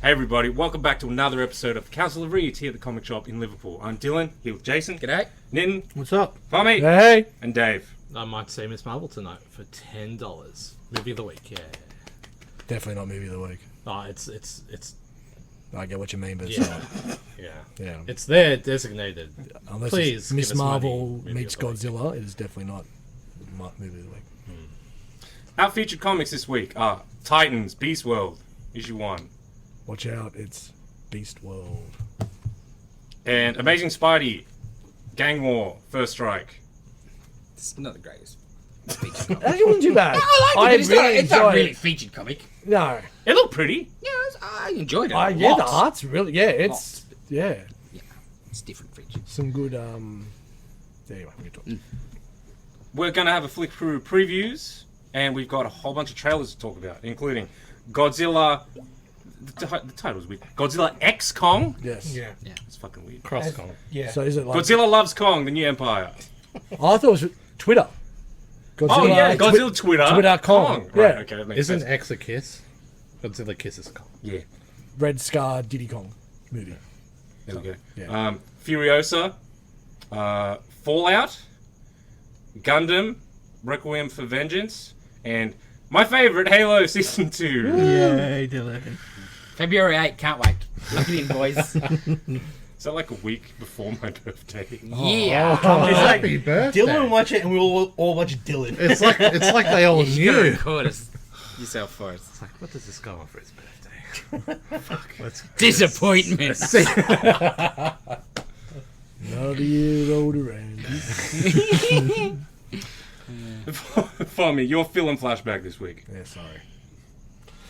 Hey everybody, welcome back to another episode of Council of Reeds here at the comic shop in Liverpool. I'm Dylan, here with Jason. G'day. Nitin. What's up? Fami. Hey. And Dave. I might see Miss Marvel tonight for $10. Movie of the week, yeah. Definitely not movie of the week. Oh, it's I get what you mean, but it's yeah, not. yeah. It's there designated. Unless Please, it's Miss give us Marvel money, meets movie of the Godzilla, it is definitely not movie of the week. Our featured comics this week are Titans, Beast World, issue 1. Watch out, it's Beast World. And Amazing Spidey, Gang War, First Strike. It's not the greatest featured comic. Actually, wasn't too bad. I like it, but it's not enjoyed really it. featured comic. No. It looked pretty. Yeah, I enjoyed it. Yeah, the Lots. art's really, it's, Lots. yeah. Yeah, it's different featured. Some good, anyway, we can talk. We're going to have a flick through previews, and we've got a whole bunch of trailers to talk about, including Godzilla. The title's weird. Godzilla X Kong. Yes. Yeah. It's fucking weird. Cross-con. Yeah. So is it like... Godzilla Loves Kong, the new empire. Oh, I thought it was Twitter. Godzilla, Oh yeah, Godzilla Twitter. Twitter Kong. Right, Yeah. okay, that makes Isn't sense. X a kiss? Godzilla kisses Kong. Yeah, Red Scar Diddy Kong movie. there we go. Yeah. Furiosa, Fallout, Gundam, Requiem for Vengeance, and my favorite, Halo Season 2. Yay, Dylan. February 8, can't wait. Look it in, boys. Is that like a week before my birthday? Yeah. Oh, Happy birthday. Dylan watch it and we'll all watch Dylan. It's like they all You gotta knew. record yourself for it. It's like, what does this go on for his birthday? Fuck. Let's Disappointment. Another year older and... For me, you're feeling Flashback this week. Yeah, sorry.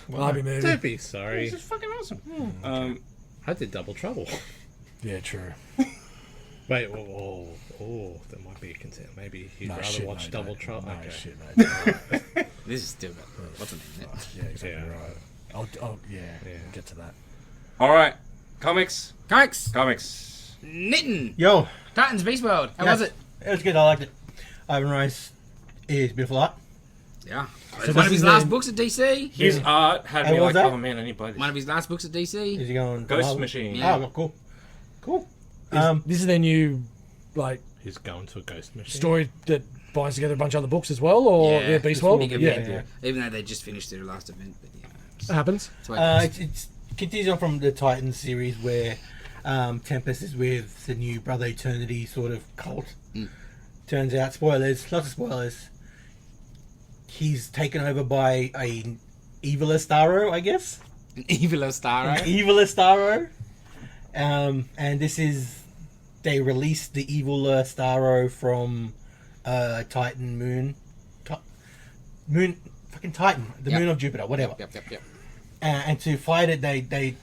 Barbie movie. Don't be sorry. This is fucking awesome. I did Double Trouble. Yeah, true. Wait, there might be a concern. Maybe you'd No, rather shit, watch mate, Double don't. Trouble. No, Okay. shit, mate. This is still got what's the name? Yeah, exactly Yeah. right. Yeah, Yeah. get to that. All right, comics. Comics. Yo, Knitting. Titans Beast World. How was it? It was good. I liked it. Ivan Rice is beautiful art. Yeah. So One of this his is last the- books at DC. His art had And me what like, was that? oh man, I need to buy this. One of his last books at DC. Is he going Ghost Marvel? Machine. Yeah. Oh, well, cool. Cool. This is their new, like, He's going to a ghost machine. story that binds together a bunch of other books as well, or Yeah, Beast it's World? big Yeah, event. Even though they just finished their last event, but yeah. it happens. That's the way it goes. It's continues on from the Titans series where Tempest is with the new Brother Eternity sort of cult. Turns out, spoilers, lots of spoilers. He's taken over by a eviler Starro, I guess. An evil Starro. Eviler Starro. And this is... They released the eviler Starro from Titan Moon. Moon... Fucking Titan. The Yep. moon of Jupiter, whatever. Yep. And to fight it, they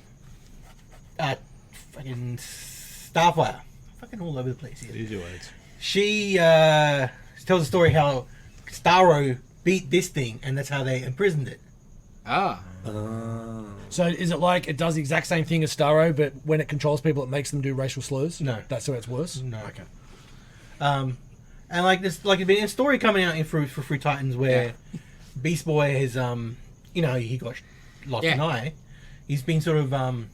fucking Starfire. Fucking all over the place here. Easy words. She tells a story how Starro beat this thing, and that's how they imprisoned it. Ah. So is it like it does the exact same thing as Starro, but when it controls people, it makes them do racial slurs? No. That's why it's worse? No. Okay. And like this, like it's been a story coming out in for Free Titans where Beast Boy has, he got lost an eye. He's been sort of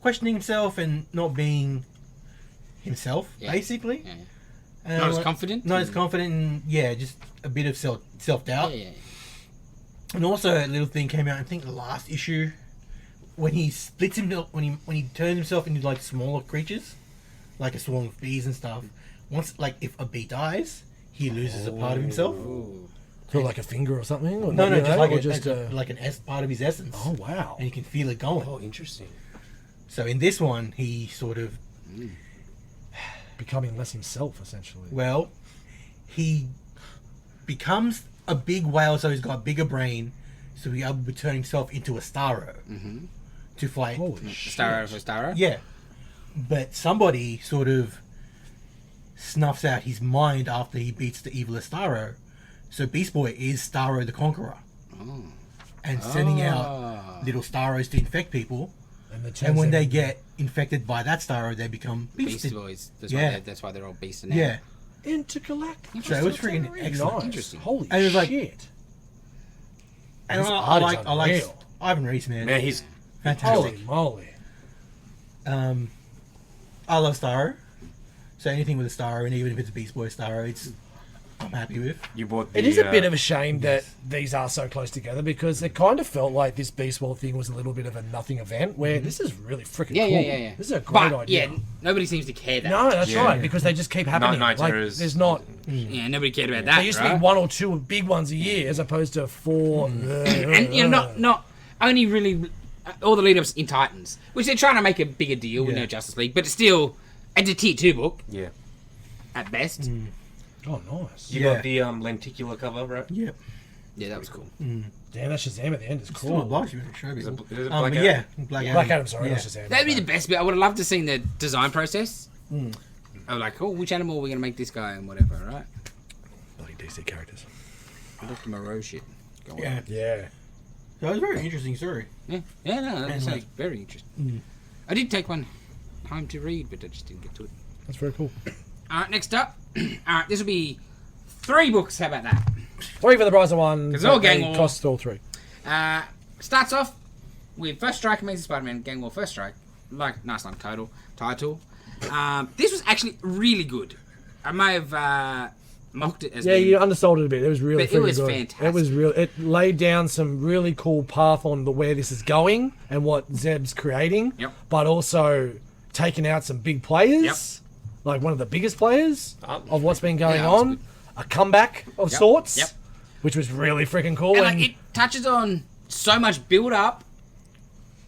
questioning himself and not being himself, basically. Yeah. Not as confident? Not as confident, and just a bit of self doubt. Yeah. And also, a little thing came out. I think the last issue when he splits himself, when he turns himself into like smaller creatures, like a swarm of bees and stuff. Once, like, if a bee dies, he loses a part of himself. Ooh. So like a finger or something? Or No, just like or an part of his essence. Oh, wow. And you can feel it going. Oh, interesting. So in this one, he sort of, Becoming less himself, essentially. well, he becomes a big whale, so he's got a bigger brain, so he'll be able to turn himself into a Starro to fight. Holy shit. Starro for Starro? Yeah. But somebody sort of snuffs out his mind after he beats the evil Starro. So Beast Boy is Starro the Conqueror. Oh. And sending out little Starros to infect people. And, And when they get infected by that Starro, they become Beast beasted. Boys. That's why they're all beasts now. Yeah. Intergalactic. So it was freaking excellent. Nice. Interesting. Holy And it was like- shit. And His I art is like unreal. Ivan Reis, man. Man, he's Fantastic. Holy moly. I love Starro. So anything with a Starro, and even if it's a Beast Boy Starro, I'm happy with. You bought the, It is a bit of a shame that these are so close together because it kind of felt like this Beast Wars thing was a little bit of a nothing event where this is really freaking cool. Yeah. This is a great But, idea. yeah, nobody seems to care that No, much. that's right, because they just keep happening. Night Like, Terrors. there's not... Yeah, nobody cared about that, There used to be right? 1 or 2 big ones a year as opposed to 4. And, you know, not only really... all the lead-ups in Titans, which they're trying to make a bigger deal with Yeah. No Justice League, but it's still... it's a tier 2 book, Yeah. at best. Oh, nice. You got the lenticular cover, right? Yep. Yeah, that was cool. Damn, that Shazam at the end is Still a cool. box you show Is it people. Black But Adam? yeah, Black Adam. Black Adam, sorry, Yeah. not Shazam. That'd be the best bit. I would have loved to seen the design process. I was like, oh, which animal are we going to make this guy and whatever, right? Bloody DC characters. Dr. Moreau shit. Go on. Yeah. Yeah. So it was a very interesting story. Yeah, no, that And, sounds like- very interesting. I did take one home to read, but I just didn't get to it. That's very cool. All right, next up. All right, this will be 3 books. How about that? 3 for the price of 1. 'Cause all but they gang war. cost all 3. Starts off with First Strike Amazing Spider-Man Gang War First Strike. Like, nice long title. This was actually really good. I may have mocked it as Yeah, being... you undersold it a bit. It was really But it freaking was good. fantastic. It was real. It laid down some really cool path on where this is going and what Zeb's creating. Yep. But also taking out some big players. Yep. Like one of the biggest players of what's been going Yeah, that was on. good. A comeback of Yep. sorts. Yep. Which was really freaking cool. And like, it touches on so much build-up.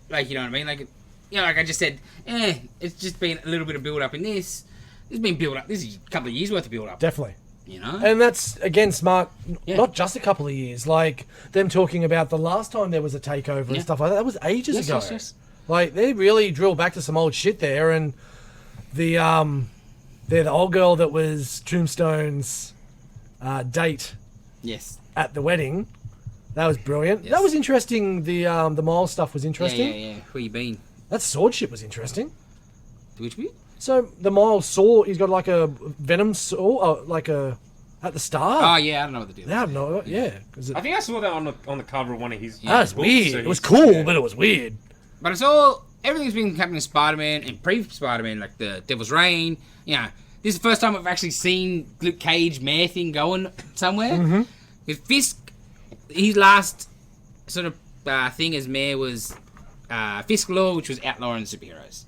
Like, you know what I mean? Like, you know, like I just said, it's just been a little bit of build-up in this. There's been build-up. This is a couple of years worth of build-up. Definitely. You know? And that's, again, smart. Yeah. Not just a couple of years. Like, them talking about the last time there was a takeover and stuff like that. That was ages Yes, ago. yes. Like, they really drilled back to some old shit there. And they're the old girl that was Tombstone's date Yes. at the wedding. That was brilliant. Yes. That was interesting. The Miles stuff was interesting. Yeah. Where you been? That sword shit was interesting. Which bit? So the Miles sword, he's got like a venom sword, at the start. Oh, yeah, I don't know what the deal is. Yeah, no, yeah. 'Cause I think I saw that on the cover of one of his. that was books, weird. so It was he's- cool, yeah. but it was weird. But it's all... everything's been happening in Spider-Man and pre-Spider-Man, like the Devil's Reign. You know, this is the first time I've actually seen Luke Cage mare thing going somewhere. Mm-hmm. With Fisk, his last sort of thing as mayor was Fisk Law, which was outlawing superheroes.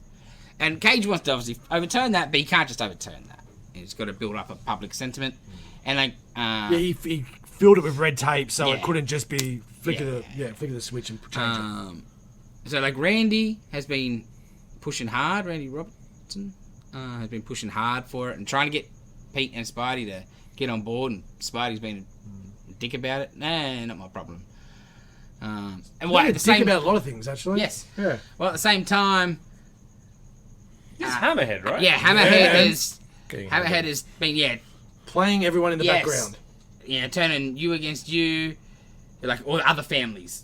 And Cage wants to obviously overturn that, but he can't just overturn that. He's got to build up a public sentiment. And like... Yeah, he filled it with red tape, so it Yeah. couldn't just be flick Yeah. the switch and change it. So like Randy has been pushing hard. Randy Robertson has been pushing hard for it and trying to get Pete and Spidey to get on board. And Spidey's been a dick about it. Nah, not my problem. And what at the Think same about a lot of things, actually. yes. Yeah. Well, at the same time, This is Hammerhead, right? yeah, Hammerhead Yeah. has been Playing everyone in the background. turning you against you, like all the other families,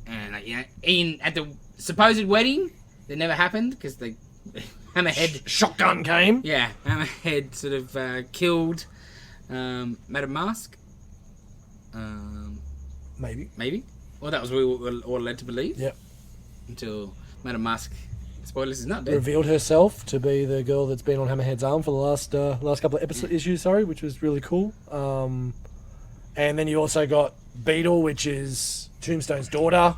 and like, in at the supposed wedding that never happened because they Hammerhead Shotgun came. yeah Hammerhead sort of killed Madame Mask, Maybe. well that was what we were all led to believe Yep. until Madame Mask, spoilers, is not dead. Revealed herself to be the girl that's been on Hammerhead's arm for the last couple of issues, which was really cool. And then you also got Beetle, which is Tombstone's daughter.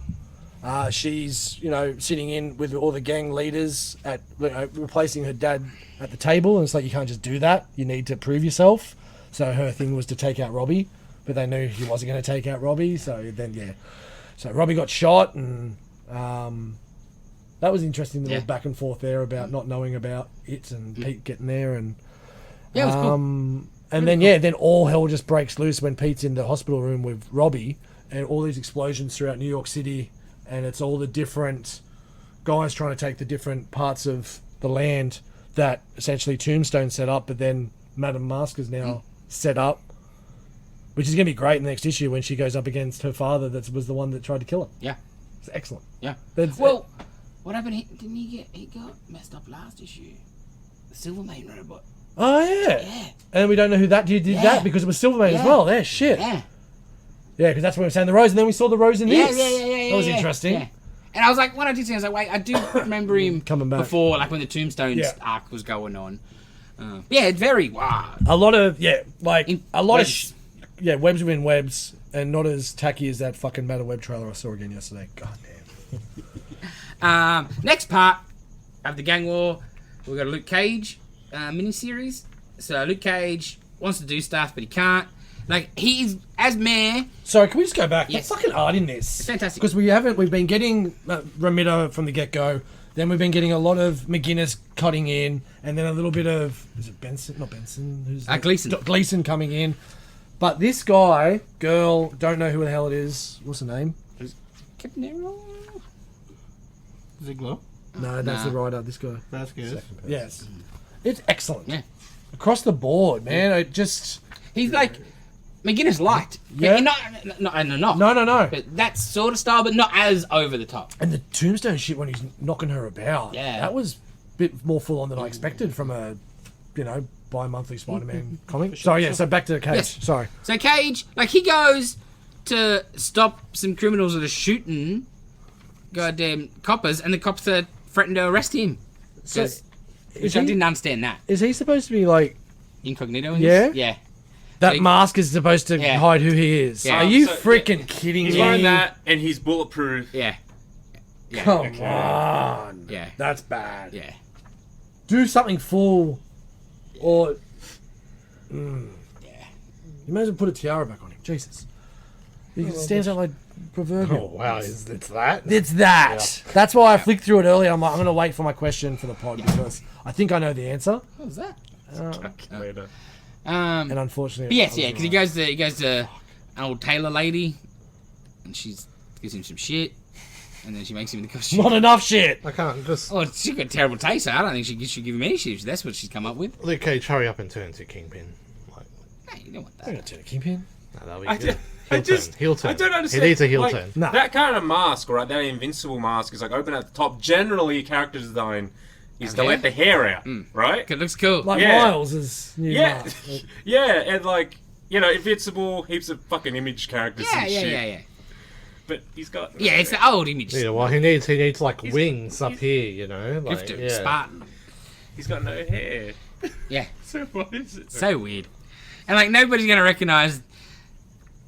She's, sitting in with all the gang leaders at replacing her dad at the table. And it's like, you can't just do that. You need to prove yourself. So her thing was to take out Robbie, but they knew he wasn't going to take out Robbie. So then, yeah. So Robbie got shot, and that was interesting, the little back and forth there about not knowing about it and Pete getting there. And Yeah, it was cool. and then all hell just breaks loose when Pete's in the hospital room with Robbie, and all these explosions throughout New York City, and it's all the different guys trying to take the different parts of the land that essentially Tombstone set up, but then Madame Mask is now set up, which is going to be great in the next issue when she goes up against her father that was the one that tried to kill her. Yeah. It's excellent. Yeah. Well, What happened? Didn't he got messed up last issue? The Silvermane robot. oh yeah. Yeah. And we don't know who that did Yeah. that because it was Silvermane as well. Yeah, shit. Yeah. Yeah, because that's where we were saying the Rose, and then we saw the Rose in Yeah, this. yeah. That was yeah, interesting. Yeah. And I was like, when I did see, I was like, wait, I do remember him Coming back. before, like when the Tombstones Yeah. arc was going on. Yeah, it's very wow. A lot of Webs. webs within webs, and not as tacky as that fucking Matter Web trailer I saw again yesterday. God damn. Next part of the gang war, we've got a Luke Cage miniseries. So Luke Cage wants to do stuff, but he can't. Like, he's, as mayor... Sorry, can we just go back? Yes. The fucking art in this. It's fantastic. Because we've been getting Ramita from the get-go, then we've been getting a lot of McGuinness cutting in, and then a little bit of, is it Benson? Not Benson. Who's Gleason. Gleason coming in. But this guy, girl, don't know who the hell it is. What's her name? Captain Arrow? Ziggler. No, that's the writer, this guy. That's good. Yes. It's excellent. Yeah. Across the board, man. It just... He's like... McGuinness liked. Yeah. Not. No. But that sort of style, but not as over the top. And the Tombstone shit when he's knocking her about. Yeah. That was a bit more full on than I expected from a, bi-monthly Spider-Man comic. Sorry, yeah, so back to the Cage. Yes. Sorry. So Cage, like, he goes to stop some criminals that are shooting goddamn coppers, and the cops are threatening to arrest him. So, Which I didn't understand that. Is he supposed to be like... Incognito in Yeah? this? Yeah. That So- mask is supposed to Yeah. hide who he is. Yeah. Are you So, freaking kidding He's me? wearing that, and he's bulletproof. Yeah. Yeah. Come on. Yeah. That's bad. Yeah. Do something full, or... Yeah. You may as well put a tiara back on him. Jesus. He stands out like proverbial. Oh wow, it's that? It's that. That's why I flicked through it earlier. I'm like, I'm going to wait for my question for the pod because I think I know the answer. What was that? Later. And unfortunately... But yes, I was yeah, because he goes to an old tailor lady, and she gives him some shit, and then she makes him the costume. Not enough shit. I can't just... Oh, she's got terrible taste, so I don't think she should give him any shit. That's what she's come up with. Luke Cage, hurry up and turn to Kingpin. Like, Hey, you don't want I'm that. going to turn a Kingpin. no, that'll be I good. just- Heel turn. I don't understand. He needs a heel like, turn. Nah. That kind of mask, right? That invincible mask is like open at the top. Generally, character design is to Okay. let the hair out, right? It looks cool. Like Yeah. Miles' new Yeah, mask. yeah, and like Invincible, heaps of fucking image characters yeah, and yeah, shit. yeah. But he's got Yeah, it's the old image. Yeah, well, he needs like wings up here, you know? Like, Grifter, yeah. Spartan. he's got no hair. Yeah, So what is it? so weird. And like nobody's gonna recognize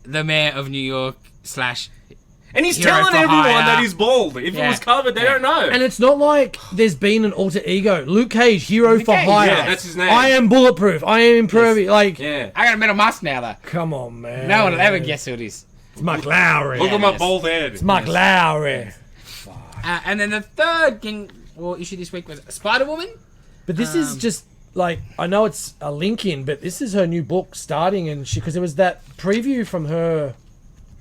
the mayor of New York / And he's Hero telling for everyone hire. that he's bald. If Yeah. it was covered, they Yeah. don't know. And it's not like there's been an alter ego. Luke Cage, hero for Cage, hire. yeah, that's his name. I am bulletproof. I am impervious. Like, yeah. I got a metal mask now though. come on, man. No one will ever guess who it is. It's Mark Lowry. Look at my yes. bald head. It's Mark Lowry. And then the third issue this week was Spider Woman. But this is just like, I know it's a link in, but this is her new book starting, and because there was that preview from her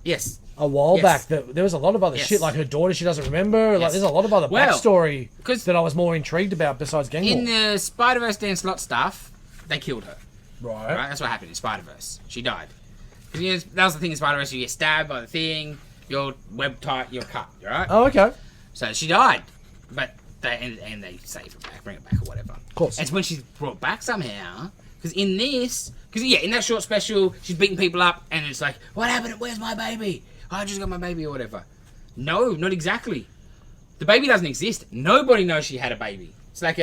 Yes. a while Yes. back that there was a lot of other Yes. shit, like her daughter she doesn't remember. Like, Yes. there's a lot of other Well, backstory 'cause that I was more intrigued about besides Gang In War. the Spider Verse Dan Slott stuff, they killed her. Right. Right? That's what happened in Spider Verse. She died. 'Cause, you know, that was the thing in Spider Verse. You get stabbed by the thing. You're web tight. You're cut. Right. Oh, okay. So she died, but they save her back, bring her back or whatever. Of course. It's when she's brought back somehow. Because in that short special, she's beating people up, and it's like, what happened? Where's my baby? Oh, I just got my baby or whatever. No, not exactly. The baby doesn't exist. Nobody knows she had a baby. It's like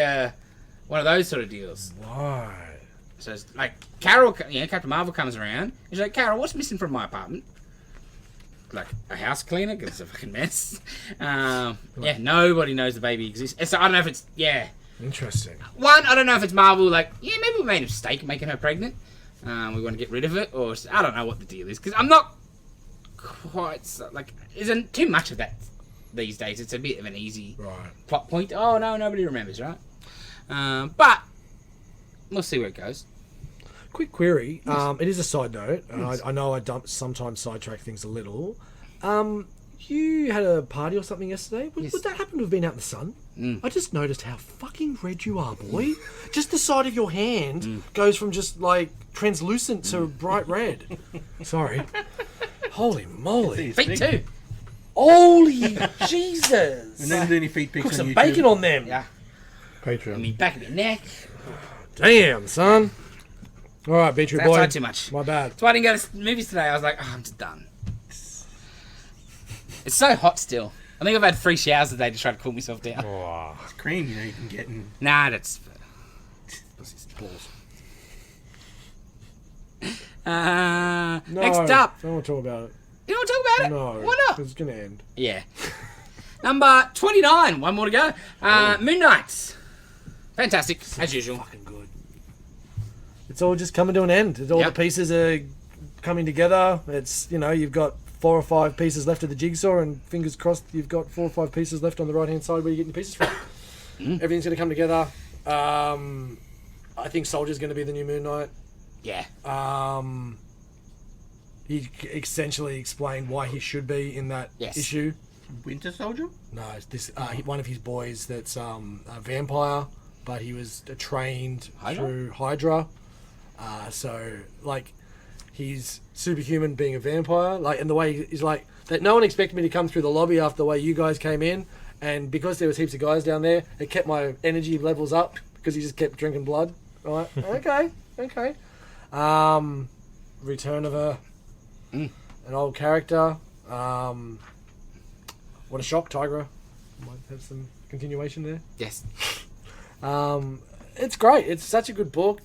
one of those sort of deals. Right. So it's like Carol, Captain Marvel comes around. And she's like, Carol, what's missing from my apartment? Like a house cleaner because it's a fucking mess. Yeah, nobody knows the baby exists. So I don't know if it's Interesting. One, I don't know if it's Marvel. Like, maybe we made a mistake making her pregnant. We want to get rid of it, or I don't know what the deal is because I'm not quite like. Isn't too much of that these days. It's a bit of an easy plot point. Oh no, nobody remembers, right? But we'll see where it goes. Quick query. It is a side note. I know I sometimes sidetrack things a little. You had a party or something yesterday. Would that happen to have been out in the sun? I just noticed how fucking red you are, boy. Just the side of your hand goes from just like translucent to bright red. Sorry. Holy moly. Feet too. Holy Jesus. And then do any feet pics Cook on some YouTube. bacon on them. Yeah. Patreon. I mean, back of your neck. Damn, son. All right, Beatrice That's boy. not too much. My bad. That's why I didn't go to movies today. I was like, I'm just done. It's so hot still. I think I've had 3 showers today to try to cool myself down. Oh. It's cream, you can get in. Nah, that's... Balls. Next up. I don't want to talk about it. You don't want to talk about it? No. Why not? It's going to end. Yeah. Number 29. One more to go. Moon Knight. Fantastic, as usual. Fucking good. It's all just coming to an end. All Yep. the pieces are coming together. It's, you've got 4 or 5 pieces left of the jigsaw, and fingers crossed you've got 4 or 5 pieces left on the right hand side where you're getting the pieces from. Everything's going to come together. I think Soldier's going to be the new Moon Knight. Yeah. He essentially explained why he should be in that issue. Winter Soldier? No, it's this one of his boys that's a vampire, but he was trained through Hydra. So like he's superhuman being a vampire, like, and the way he's like that. No one expected me to come through the lobby after the way you guys came in, and because there was heaps of guys down there, it kept my energy levels up because he just kept drinking blood. Right? Okay. Return of an old character. What a shock, Tigra. Might have some continuation there. Yes. It's great. It's such a good book,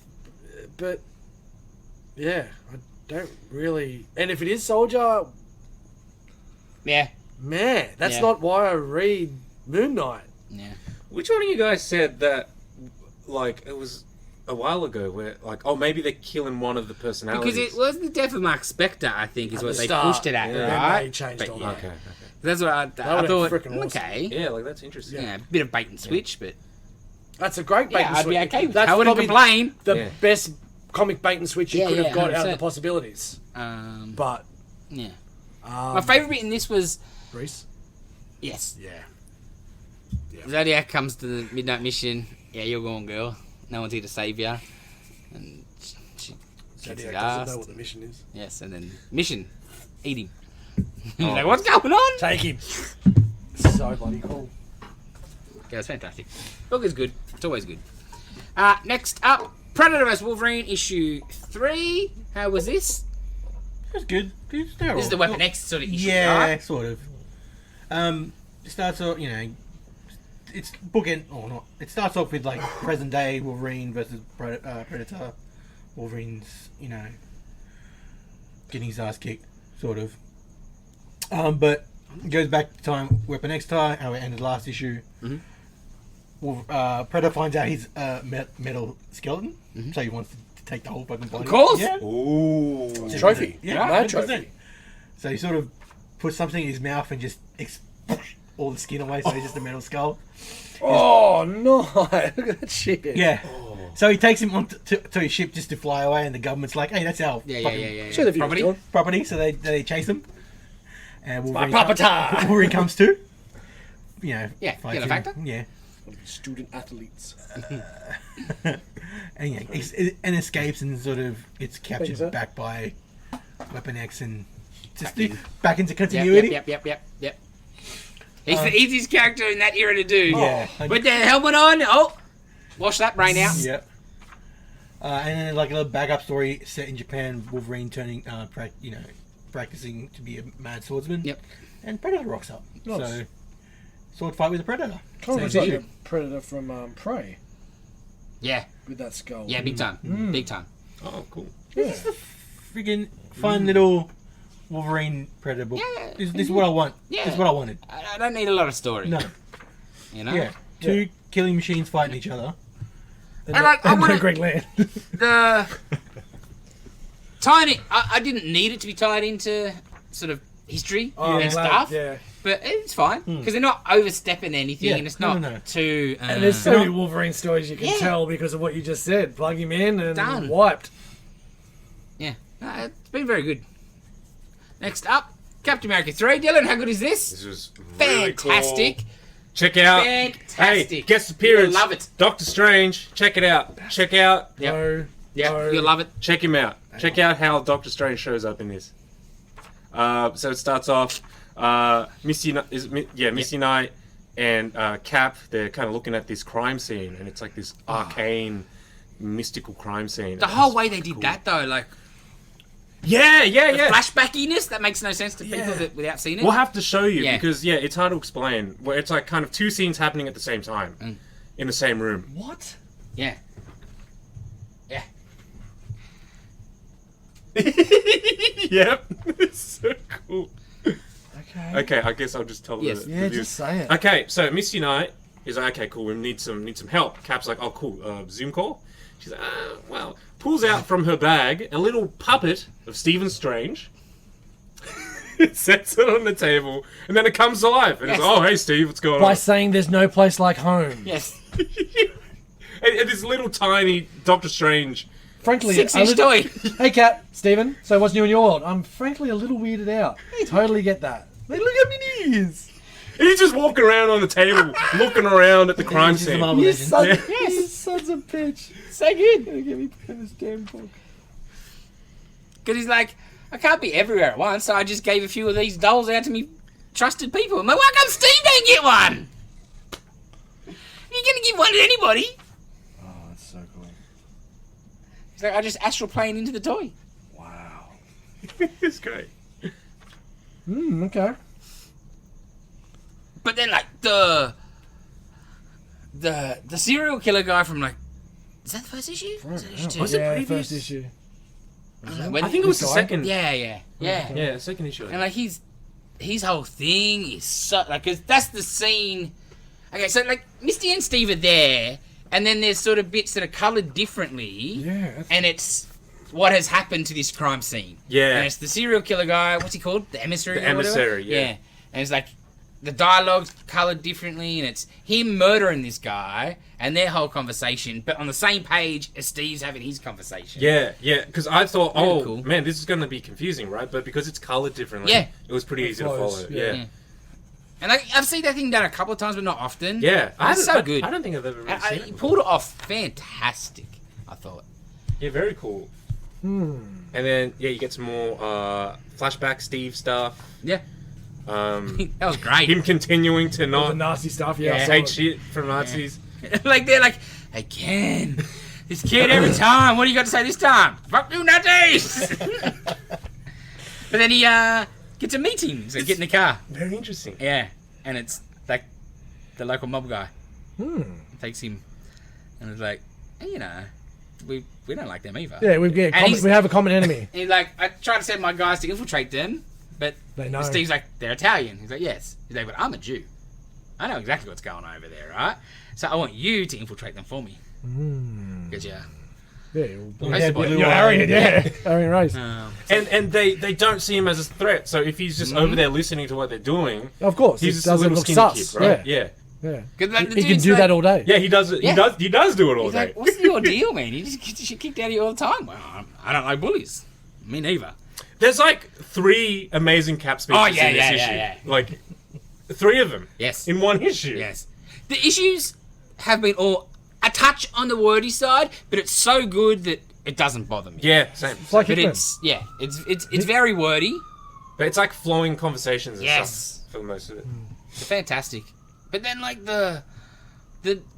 but yeah, I don't really. And if it is Soldier, Yeah. man, that's Yeah. not why I read Moon Knight. Yeah. Which one of you guys said that, like, it was a while ago where, like, oh, maybe they're killing one of the personalities? Because it was the death of Mark Spector, I think, is At what the they start, pushed it at, and then right? they changed But all yeah. that. Okay. That's what I would've thought. been freaking awesome. Okay. Yeah, like, that's interesting. Yeah, a bit of bait and switch, but That's a great bait yeah, and I'd switch. be okay with That's that. I wouldn't probably complain. the Yeah. best comic bait and switch you Yeah, could have yeah, got out of 100%. the possibilities. But Yeah. My favourite bit in this was Reese, yes. yeah. Zodiac comes to the midnight mission. Yeah, you're going, girl. No one's here to save you. And she gets Zodiac his doesn't ass. know what the mission is. Yes, and then mission, eat him. He's like, what's going on? Take him. So bloody cool. Yeah, it's fantastic. Book is good. It's always good. Next up, Predator vs Wolverine, issue 3. How was this? It's good. It's terrible. This is the Weapon X sort of issue, Yeah, right? sort of. It starts off, it's bookend or not. It starts off with like present day Wolverine versus Predator. Wolverine's, getting his ass kicked, sort of. But it goes back to time Weapon X time, how it ended last issue. Predator finds out he's a metal skeleton, so he wants to take the whole fucking body. Of course. Yeah. Ooh. It's a trophy. Yeah, Mad 100%. trophy. So he sort of puts something in his mouth and just all the skin away, so he's just a metal skull. Oh no! Look at that shit. Yeah. So he takes him on to his ship just to fly away, and the government's like, "Hey, that's our fucking Should have Property? you property." So they chase him, and my property. Wolverine comes too. Yeah, fights get a him. factor. Yeah, Student athletes. and and escapes and sort of gets captured Thank you, sir. back by Weapon X and just Back in. back into continuity. Yep. He's the easiest character in that era to do. Yeah. With the helmet on. Oh, wash that brain out. Yep. And then like a little backup story set in Japan, Wolverine turning, practicing to be a mad swordsman. Yep. And Predator rocks up. Nice. So, sword fight with a Predator. Kind of Sounds like good. a Predator from Prey Yeah, with that skull. yeah, big time, big time. Oh, cool. This is the friggin' fun little Wolverine Predator book. Yeah. This is what I want. Yeah. This is what I wanted. I don't need a lot of story. No. You know. Yeah. Two killing machines fighting each other. And And, like, I and wanna- Greg Land. The tying it, I didn't need it to be tied into sort of history and stuff. Yeah. But it's fine because they're not overstepping anything, Yeah, and it's no, not no. too. And there's so many Wolverine stories you can Yeah. tell because of what you just said. Plug him in and Done. wiped. Yeah, it's been very good. Next up, Captain America 3. Dylan, how good is this? This was really Fantastic. cool. Check out. Fantastic. Hey, guest appearance. You'll love it. Doctor Strange. Check it out. Check out. Yep. No. Yeah, no. you'll love it. Check him out. Check out how Doctor Strange shows up in this. So it starts off. Misty Knight and Cap. They're kind of looking at this crime scene, and it's like this arcane, mystical crime scene. The whole way they did that, though, like, Yeah, yeah, The yeah. flashbackiness that makes no sense to people Yeah. that without seeing it. We'll have to show you Yeah. because it's hard to explain. Where it's like kind of two scenes happening at the same time in the same room. What? Yeah. Yeah. Yep, it's so cool. Okay. Okay, I guess I'll just tell Yes. the Yeah, view. just say it. Okay, so Misty Knight is like, okay, cool. We need some help. Cap's like, oh, cool. Zoom call. She's like, well, pulls out from her bag a little puppet of Stephen Strange. Sets it on the table, and then it comes to life. And Yes. it's, oh, hey, Steve, what's going By on? saying there's no place like home. Yes. And this little tiny Doctor Strange. Frankly, 6-inch toy. Hey, Kat, Stephen. So what's new in your world? I'm frankly a little weirded out. Totally get that. Like, look how many he is. And he's just walking around on the table, looking around at the crime This is the scene. Marvel You Legends. son, Yeah. you sons of bitch. So good. Gonna get me in this damn book. Because he's like, I can't be everywhere at once, so I just gave a few of these dolls out to me trusted people. I'm like, why come Steve don't get one? You're going to give one to anybody. Oh, that's so cool. He's like, I just astral plane into the toy. Wow. It's great. Okay. But then, like, the serial killer guy from, like, is that the first issue? Is that issue two? Was it Yeah, previous? first issue. I don't know, when- I think it was the Guy? second. Yeah. Yeah, second issue. And like his whole thing is so like 'cause that's the scene. Okay, so like Misty and Steve are there, and then there's sort of bits that are coloured differently. Yeah. That's... And it's what has happened to this crime scene. Yeah. And it's the serial killer guy. What's he called? The emissary. The or whatever? emissary, yeah. And it's like the dialogue's coloured differently, and it's him murdering this guy and their whole conversation, but on the same page as Steve's having his conversation. Yeah, because I thought, Really oh, cool. man, this is going to be confusing, right? But because it's coloured differently, Yeah. it was pretty easy to flows, follow. yeah. Yeah. And I've seen that thing done a couple of times, but not often. Yeah. It's so good. I don't think I've ever really And seen he it. pulled it off fantastic, I thought. Yeah, very cool. And then, you get some more flashback Steve stuff. Yeah. Him That was great. continuing to All the not nasty stuff. Yeah. I saw take it. shit from Nazis. Like, they're like, again, this kid every time. What do you got to say this time? Fuck you, Nazis! But then he gets a meeting, so get in the car. Very interesting. Yeah. And it's like the local mob guy takes him and is like, hey, you know, we don't like them either. Yeah, we have a common enemy. And he's like, I tried to send my guys to infiltrate them, but They know. Steve's like, they're Italian. He's like, yes. He's like, but I'm a Jew. I know exactly what's going on over there, right? So I want you to infiltrate them for me. Because, Yeah. Poster boy. You're Aryan, yeah. Aryan race. And they don't see him as a threat, so if he's just over there listening to what they're doing, Of course. he's It just a doesn't little look skinny sus. kid, right? Yeah. Yeah. Like, the He can dude's do like, that all day. Yeah, he does it. Yeah. He does do it all He's day. like, what's your deal, man? You just get shit kicked out of you all the time. Well, I don't like bullies. Me neither. There's like 3 amazing Cap speeches Oh, yeah, in this yeah, issue. yeah. Like 3 of them Yes. in one issue. Yes. The issues have been all a touch on the wordy side, but it's so good that it doesn't bother me. Yeah, same. It's like But Hickman. it's very wordy. But it's like flowing conversations and Yes. stuff for most of it. It's fantastic. But then like the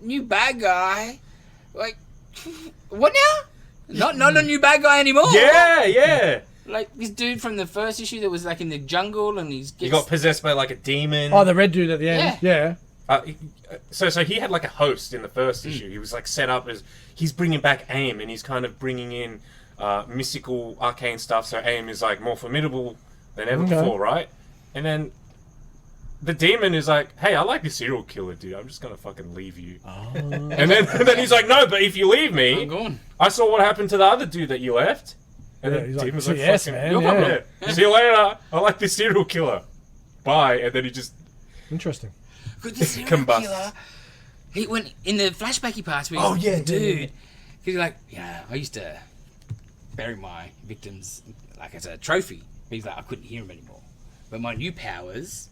new bad guy, like what now? Not a new bad guy anymore. Yeah. Like this dude from the first issue that was like in the jungle and he He got possessed by like a demon. Oh, the red dude at the end. Yeah. So he had like a host in the first issue. He was like set up as he's bringing back AIM, and he's kind of bringing in mystical, arcane stuff. So AIM is like more formidable than ever before, right? And then the demon is like, "Hey, I like this serial killer dude. I'm just gonna fucking leave you." And then he's like, "No, but if you leave I'm me, gone. I saw what happened to the other dude that you left." And Yeah, then he's like, demon's "Yes, fucking, man, "Your yeah." problem. Yeah. See you later. I like this serial killer. Bye. And then he just Interesting. But the serial Combust. killer, he went in the flashbacky parts where Oh, he's yeah, dude. yeah. Because you're like, yeah, I used to bury my victims like as a trophy. But he's like, I couldn't hear him anymore. But my new powers,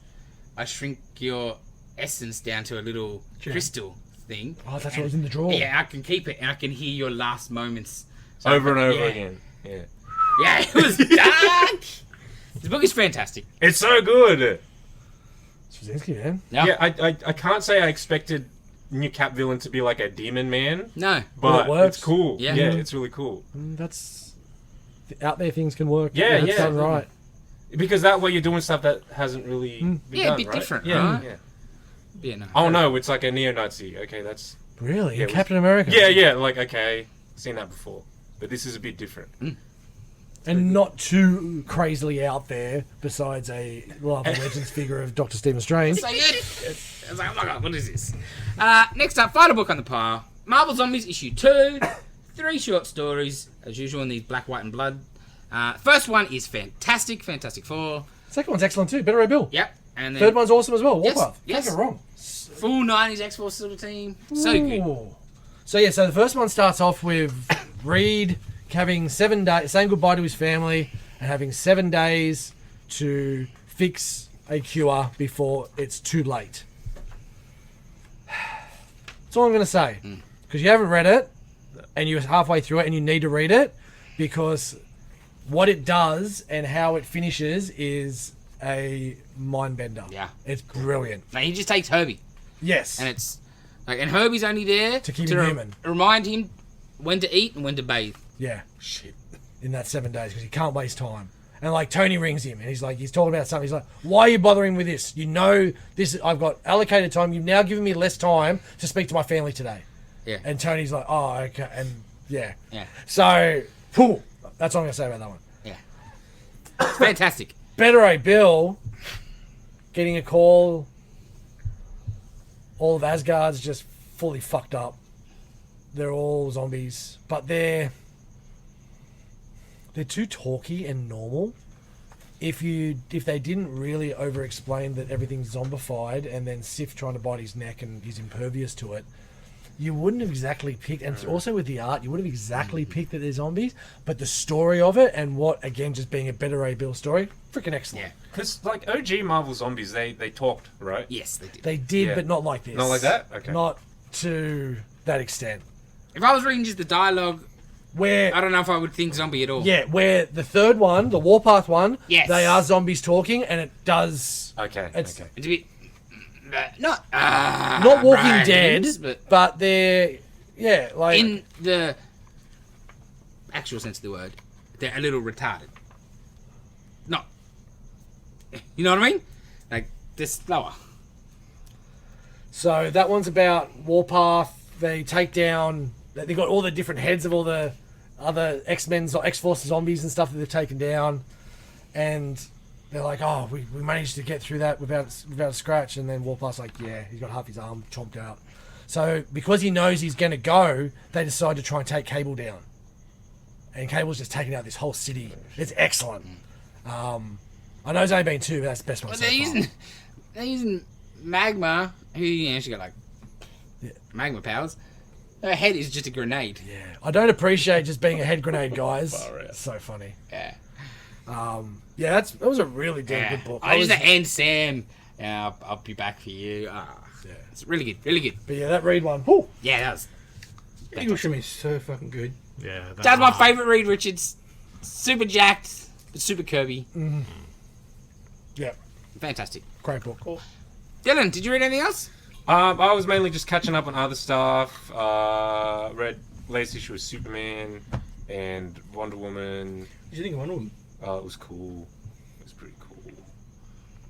I shrink your essence down to a little crystal thing. Oh, that's what was in the drawer. Yeah, I can keep it and I can hear your last moments. So over and over yeah. again. Yeah. Yeah, it was dark. This book is fantastic. It's so good. Straczynski, man. Yeah, I can't say I expected new Cap villain to be like a demon man, No. Well, it but works. it's cool. Yeah. Yeah, it's really cool. That's out there things can work. Yeah, It's yeah. done right. Because that way you're doing stuff that hasn't really been Yeah, done, a bit right? different, yeah, right? Yeah. Yeah, no. Oh no, it's like a neo-Nazi. Okay, that's Really? Yeah, Captain America? yeah. Like okay, seen that before, but this is a bit different. And not too crazily out there, besides a Marvel Legends figure of Dr. Stephen Strange. So good. I was like, oh my god, what is this? Next up, final book on the pile. Marvel Zombies issue 2. 3 short stories, as usual in these black, white, and blood. First one is fantastic. Fantastic Four. Second one's excellent too. Better Ray Bill. Yep. And then Third one's awesome as well. Yes, Warpath. yes. Can't go wrong. full 90s X-Force sort of team. So good. Ooh. So yeah, so the first one starts off with Reed having 7 days, saying goodbye to his family, and having 7 days to fix a cure before it's too late. That's all I'm going to say. Because you haven't read it, and you're halfway through it, and you need to read it, because what it does and how it finishes is a mind bender. Yeah. It's brilliant. Now he just takes Herbie, Yes. and it's like, and Herbie's only there To keep him human. remind him when to eat and when to bathe. Yeah. Shit. In that 7 days, because he can't waste time. And like Tony rings him and he's talking about something. He's like, "Why are you bothering with this? You know this. I've got allocated time. You've now given me less time to speak to my family today." Yeah. And Tony's like, "Oh, okay." And yeah. Yeah. So, whew, that's all I'm gonna say about that one. Yeah. It's fantastic. Better A Bill getting a call. All of Asgard's just fully fucked up. They're all zombies, but they're too talky and normal. If they didn't really over-explain that everything's zombified, and then Sif trying to bite his neck and he's impervious to it, you wouldn't have exactly picked. And also with the art, you wouldn't have exactly picked that they're zombies. But the story of it, and what again just being a better A Bill story, freaking excellent. Yeah. Because like OG Marvel Zombies, they talked, right? Yes, they did. They did, Yeah. but not like this. Not like that? Okay. Not to that extent. If I was reading just the dialogue, Where I don't know if I would think zombie at all. Yeah, where the third one, the Warpath one, Yes. they are zombies talking, and it does. Okay. It's okay. It's a bit not Walking brains, Dead, but they're like in the actual sense of the word, they're a little retarded. Not, you know what I mean? Like they're slower. So that one's about Warpath. They take down. They got all the different heads of all the other X-Men's or X-Force zombies and stuff that they've taken down, and they're like, "Oh, we managed to get through that without a scratch." And then Warpath's like, "Yeah, he's got half his arm chomped out." So because he knows he's going to go, they decide to try and take Cable down, and Cable's just taking out this whole city. It's excellent. I know it's only been 2, but that's the best one. Well, so far. they're using Magma, who she got like magma powers. Her head is just a grenade. Yeah, I don't appreciate just being a head grenade, guys. Far out. It's so funny. Yeah. Yeah, that was a really damn Yeah. good book. I just end Sam. Yeah, I'll be back for you. Yeah. It's really good, really good. But yeah, that Reed one. Whew. Yeah, that was. Eaglesham is so fucking good. Yeah, That's my favourite Reed Richards. Super jacked, but super curvy. Yeah, Fantastic. great book. Dylan, did you read anything else? I was mainly just catching up on other stuff. Read latest issue of Superman and Wonder Woman. What do you think of Wonder Woman? It was cool. It was pretty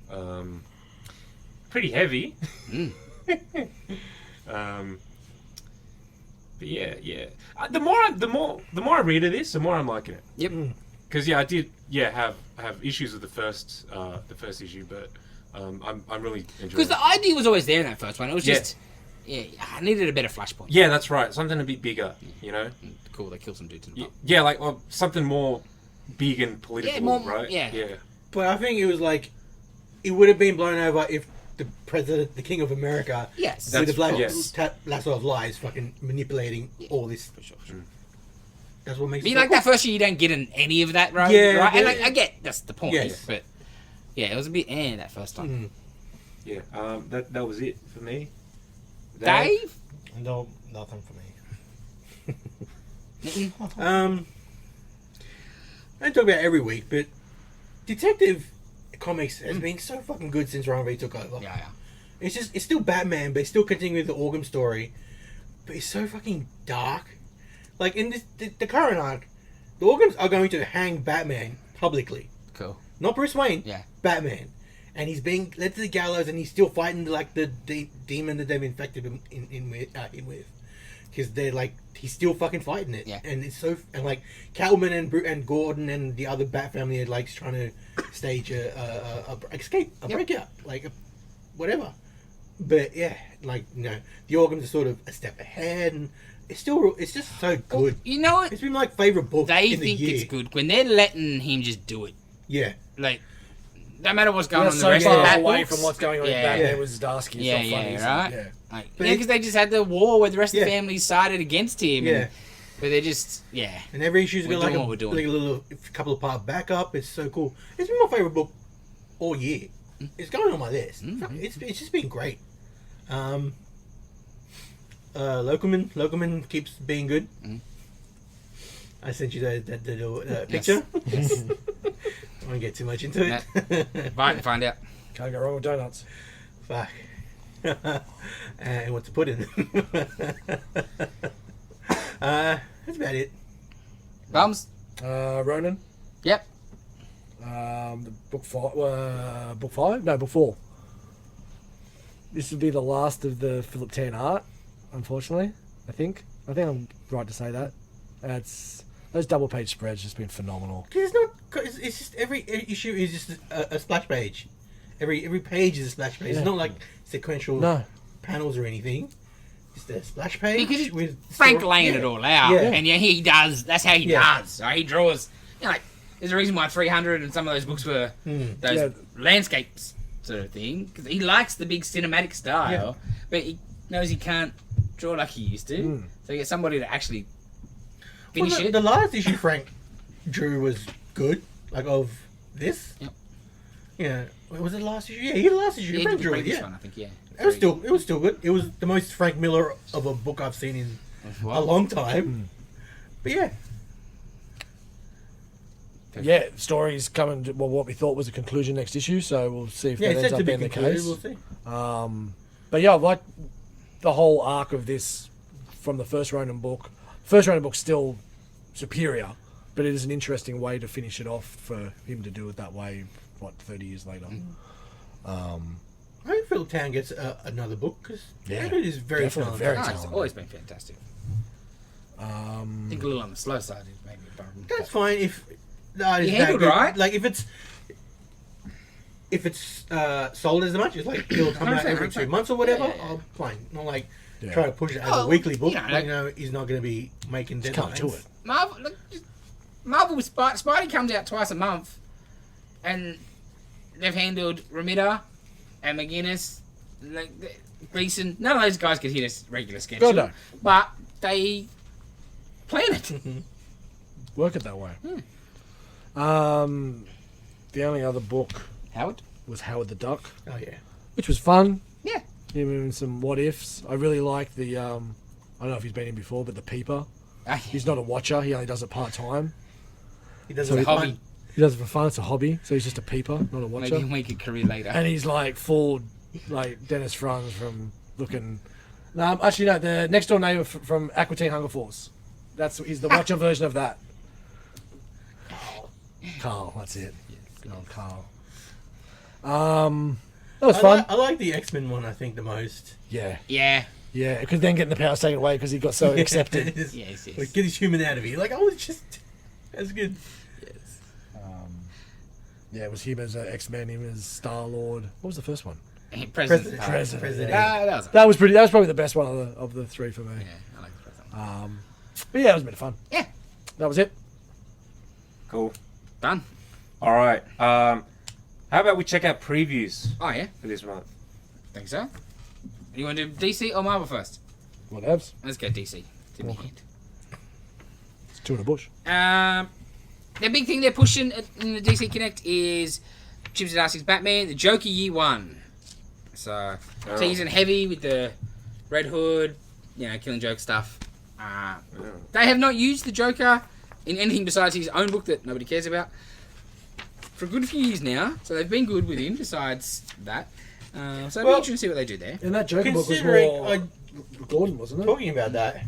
cool. Pretty heavy. But yeah. The more I read of this, the more I'm liking it. Yep. Because I did have issues with the first issue, but I'm really enjoying Because it. the idea was always there in that first one. It was Yeah. just, I needed a better flashpoint. Yeah, that's right. Something a bit bigger, you know. Cool, they killed some dudes in the pub. Yeah, like something more big and political, more- right? yeah. But I think it was like, it would have been blown over if the president, the king of America, Yes. with the That's- black yes. lasso of lies, fucking manipulating all this. For sure. That's what makes But it you like that first year, you don't get any of that, right? Yeah, right? And yeah. I get that's the point. Yes. But yeah, it was a bit that first time. Yeah. That was it for me. Dave? No, nothing for me. I don't talk about it every week, but Detective Comics has been so fucking good since Ron V took over. Yeah. It's still Batman, but it's still continuing the Orgum story. But it's so fucking dark. Like in this, the current arc, The Organs are going to hang Batman publicly. Cool. Not Bruce Wayne. Yeah. Batman. And he's being led to the gallows, and he's still fighting like the demon that they've infected him with. Because they're like, he's still fucking fighting it. Yeah. And it's so, and like Catwoman and Gordon and the other Bat family are like trying to stage a breakout, like whatever. But yeah, like the Organs are sort of a step ahead, and it's just so good. You know what? It's been my favorite book. They in the think year. it's good when they're letting him just do it. Yeah. Like, no matter what's going We're on in the so rest of far the Bat away books. from what's going on in Yeah. Batman with Zdarsky. Yeah, It's not funny, yeah, is it? right. Yeah. Like, But because they just had the war where the rest of the Yeah. family sided against him. Yeah. And, but they're just, And every issue's We're got like doing what we're doing. like a little couple of part backup. It's so cool. It's been my favorite book all year. It's going on my list. It's just been great. Locoman keeps being good. I sent you the picture. I won't get too much into it. Buy it and find out. Can't go wrong with donuts. Fuck. And what to put in. That's about it. Bums? Ronin. Yep. The book 5. Book 5? No, book 4. This would be the last of the Philip Tan art, unfortunately. I think I'm right to say that. Those double page spreads just been phenomenal. It's just every issue is just a splash page. Every page is a splash page. Yeah. It's not like sequential panels or anything. Just a splash page Because with Frank story- laying it all out. Yeah. And he does. That's how he Yeah. does. Right? He draws. Like, there's a reason why 300 and some of those books were those landscapes sort of thing. Because he likes the big cinematic style, but he knows he can't draw like he used to. So you get somebody to actually finish it. The last issue Frank drew was good, like of this. Yep. Yeah, was it the last issue? Yeah, he did the last issue. Yeah, Frank the drew it. previous Yeah, one, I think. Yeah. it was still good. It was the most Frank Miller of a book I've seen in a long time. But yeah, Yeah, story's coming to what we thought was a conclusion next issue, so we'll see if yeah, that it's ends set up to be being the concluded. case. We'll see. But yeah, I like the whole arc of this from the first Ronin book. First Ronin book's still superior, but it is an interesting way to finish it off for him to do it that way, 30 years later. I think Phil Town gets another book because Yeah, David is very definitely talented. very No, it's talented. always been fantastic. I think a little on the slow side is maybe a problem. That's fine if the artist He is that handled good. right. Like if it's sold as much, it's like it'll come out 100%, every 2 months or whatever. Yeah. Oh, fine. Not like Yeah. try to push it as a Oh, weekly book. you know, Like, he's not going to be making Just deadlines. can't do it. Marvel with Spidey comes out twice a month, and they've handled Romita and McGuinness, like Gleason. None of those guys could hit a regular schedule, God, no. but they plan it. Work it that way. The only other book Howard? was Howard the Duck, Oh yeah. which was fun. Yeah. Him and some what ifs. I really like the. I don't know if he's been in before, but the Peeper. He's not a watcher. He only does it part time. He does So it he- for hobby. fun. He does it for fun. It's a hobby. So he's just a peeper, not a watcher. Maybe a week a career later. And he's like full, like Dennis Franz from looking. No, actually, no. The next door neighbor from Aqua Teen Hunger Force. He's the watcher version of that. Carl, that's it. Good old Carl. That was fun. I like the X-Men one. I think the most. Yeah, Yeah. yeah. Because then getting the powers taken away because he got so accepted. Yes. Like, get his human out of here. Like, I was just. That's good. Yeah, it was him as X-Men, him as Star-Lord. What was the first one? President. President. Ah, that was That was probably the best one of the three for me. yeah, I like the president. But yeah, it was a bit of fun. Yeah. That was it. Cool. Done. All right. How about we check out previews Oh, yeah. for this month? Think so. You want to do DC or Marvel first? Whatevs. Let's go DC. To me. It's two in a bush. The big thing they're pushing in the DC Connect is Chip Zdarsky's Batman, the Joker Year One. So teasing heavy with the Red Hood, Killing Joke stuff. They have not used the Joker in anything besides his own book that nobody cares about for a good few years now. So they've been good with him besides that. So it'll be interesting to see what they do there. And that Joker book was Considering more Gordon, wasn't it? talking about that,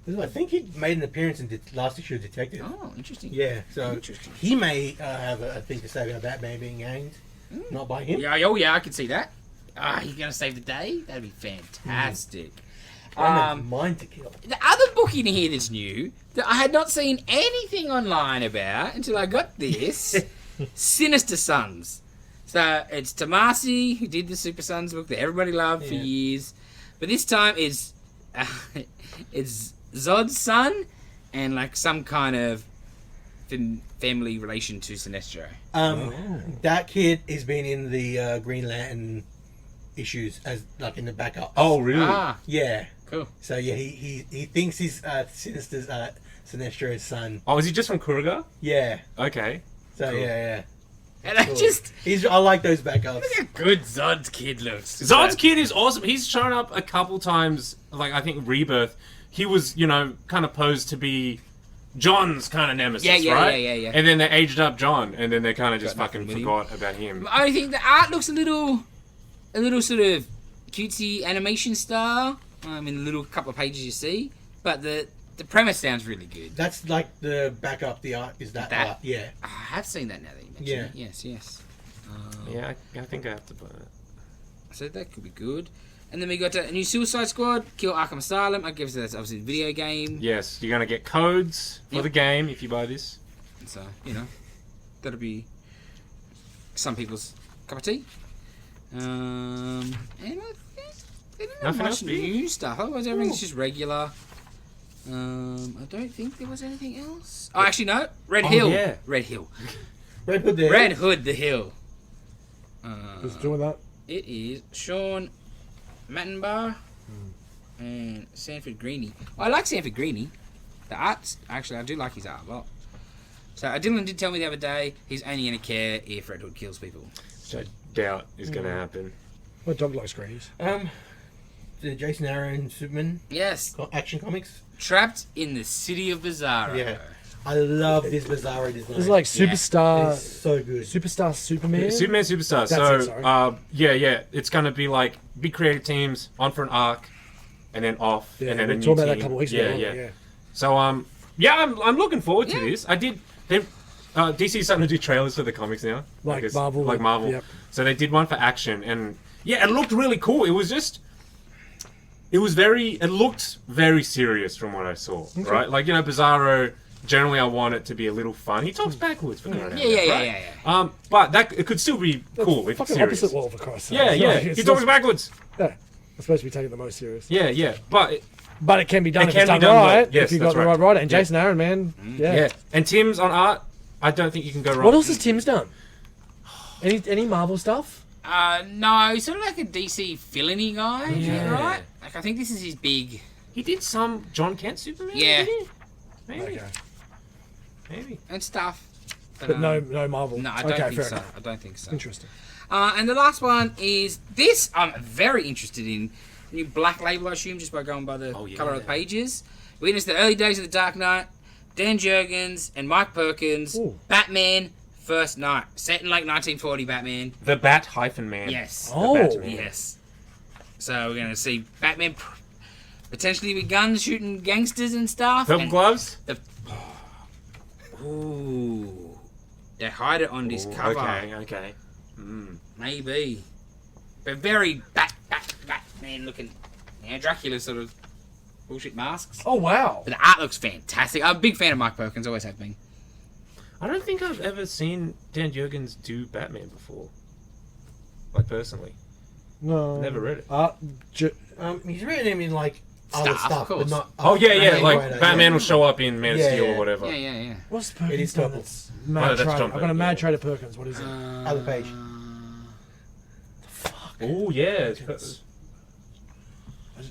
I think he made an appearance in last issue of Detective. Oh, interesting. Yeah, so Interesting. he may have a thing to say about Batman being hanged, not by him. Yeah, oh yeah, I can see that. He's gonna save the day. That'd be fantastic. Batman's mine to kill. The other book in here that's new that I had not seen anything online about until I got this, Sinister Sons. So it's Tomasi who did the Super Sons book that everybody loved for years, but this time it's Zod's son and like some kind of family relation to Sinestro. That kid has been in the Green Lantern issues as like in the backup. Oh, really? Ah, Yeah. cool. So yeah, he thinks he's Sinister's Sinestro's son. Oh, is he just from Kuruga? Yeah. Okay. So Cool. yeah. And I Cool. just I like those backups. look how good Zod's kid looks. Zod's kid is awesome. He's shown up a couple times, like I think Rebirth. He was, kind of posed to be John's kind of nemesis, Yeah, right? yeah. And then they aged up John, and then they kind of just Got fucking nothing with forgot about him. I think the art looks a little sort of cutesy animation style. In the little couple of pages you see, but the premise sounds really good. That's like the backup. The art is that art. Yeah. I have seen that now that you mention it. Yes. Yeah, I think I have to put it. So that could be good. And then we got a new Suicide Squad, Kill Arkham Asylum. I guess that's obviously a video game. Yes, you're gonna get codes for the game if you buy this. So, that'll be some people's cup of tea. And I think they didn't have Nothing much else big? new stuff. Otherwise, everything's just regular. I don't think there was anything else. Oh, actually, no. Red Hill. yeah. Red Hill. Red Hood there. Red Hood, the Hill. Who's doing that? It is Sean Mattenbar and Sanford Greeny. I like Sanford Greeny. The art's actually, I do like his art a lot. So Dylan did tell me the other day he's only going to care if Red Hood kills people. Which I doubt is gonna happen. What dog likes greenies? The Jason Aaron Superman Yes, action comics. trapped in the city of Bizarro. Yeah. I love this Bizarro design. It's like Superstar, It's so good. Superstar Superman. Superman Superstar. That's So, it, sorry. yeah, it's gonna be like big creative teams on for an arc, and then off, Yeah, and then we a new talked about that team. a couple of weeks yeah, ago. Yeah, So, I'm looking forward to this. I did. DC's starting to do trailers for the comics now, Like it's- Marvel. Like Marvel. Yep. So they did one for action, and it looked really cool. It looked very serious from what I saw, right? Like, Bizarro, generally I want it to be a little fun. He talks backwards for crying out loud, right? Yeah. But it could still be cool if it's Fucking serious. opposite wall, for Christ's sake. Yeah, It's yeah. like- He it's talks not- backwards. Yeah. It's supposed to be taken the most serious. Yeah, yeah. But But it can be done It if can it's be done done well. right. Yes, if you got that's the right. right writer. And Yeah. Jason Aaron, man. yeah. And Tim's on art. I don't think you can go wrong. What else has Tim's done? Any Marvel stuff? No, he's sort of like a DC villainy guy, Yeah. right? Like, I think this is his big... He did some John Kent Superman. Yeah. did he? Maybe. Okay. Maybe. and stuff. But no Marvel. No, I don't okay, think fair so. enough. I don't think so. Interesting. And the last one is this. I'm very interested in. New Black Label, I assume, just by going by the colour of the pages. We witnessed the early days of the Dark Knight. Dan Jurgens and Mike Perkins. Ooh. Batman First Night, set in like 1940 Batman. The Bat-Man. Yes. Oh. Batman. Yes. So we're gonna see Batman potentially with guns shooting gangsters and stuff. Purple and gloves. Ooh. They hide it on this cover. Okay. Mm. Maybe. But very Batman looking. Dracula sort of bullshit masks. Oh, wow. But the art looks fantastic. I'm a big fan of Mike Perkins, always have been. I don't think I've ever seen Dan Jurgens do Batman before. Like, personally. No. Never read it. He's written him in like other Stuff, stuff, of course. but not. Oh, yeah. Like, Rider, Batman will show up in Man of Yeah, Steel yeah. or whatever. Yeah. What's It Perkins is done purple. that's Mad that's Trader? John I've got a Perkins, Mad yeah. Trader Perkins. What is it? Other page. Oh, yeah.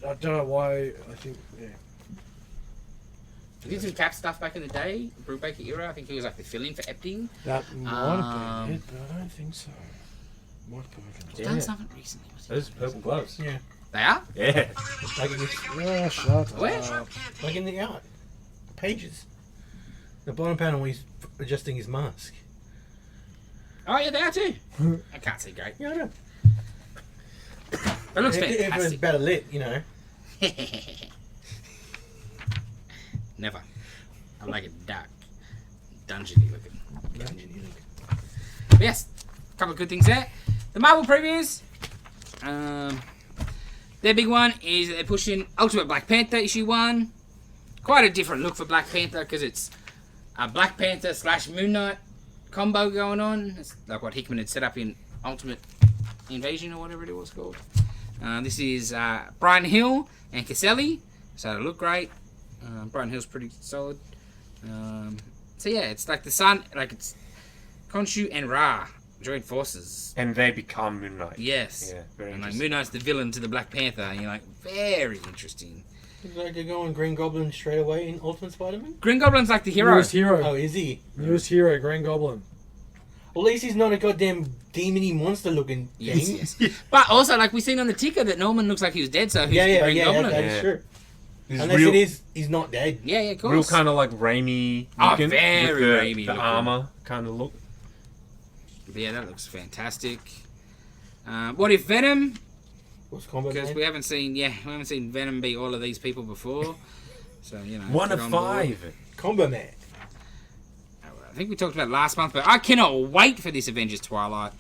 I don't know why. I think. Yeah. He did some Cap stuff back in the day, Brubaker era. I think he was like the fill-in for Epting. That might have been it, but I don't think so. Mike Perkins. Yeah. Done something recently. Those purple gloves. Yeah. They are? Yeah. Like in, Yeah, shut Where? up. like in the art pages. The bottom panel where he's adjusting his mask. Oh yeah, they are too. I can't see great. Yeah, I know. It looks If it was fantastic. better lit, you know. Never. I like it dark, dungeony looking. But yes, a couple of good things there. The Marvel previews. Their big one is they're pushing Ultimate Black Panther issue 1. Quite a different look for Black Panther because it's a Black Panther / Moon Knight combo going on. It's like what Hickman had set up in Ultimate Invasion or whatever it was called. This is Brian Hill and Caselli, so it'll look great. Brian Hill's pretty solid. So yeah, it's like the sun, like it's Khonshu and Ra join forces. And they become Moon Knight. Yes. Yeah, very and like interesting. Moon Knight's the villain to the Black Panther, and you're like, very interesting. It's like they're going Green Goblin straight away in Ultimate Spider-Man? Green Goblin's like the hero. Newest hero. Oh, is he? Newest hero, Green Goblin. Well, at least he's not a goddamn demony monster looking Yes, thing. yes. But also, like we seen on the ticker that Norman looks like he was dead, so he's the Green Goblin. that Yeah. is true. He's Unless real, it is, he's not dead. Yeah, of course. real kind of like Raimi Oh, looking. very with Raimi the looking. armor kind of look. But yeah, that looks fantastic. What if Venom? What's combo Because man? we haven't seen Venom be all of these people before. So you know, One get of on board. 5. Combo Man. I think we talked about it last month, but I cannot wait for this Avengers Twilight.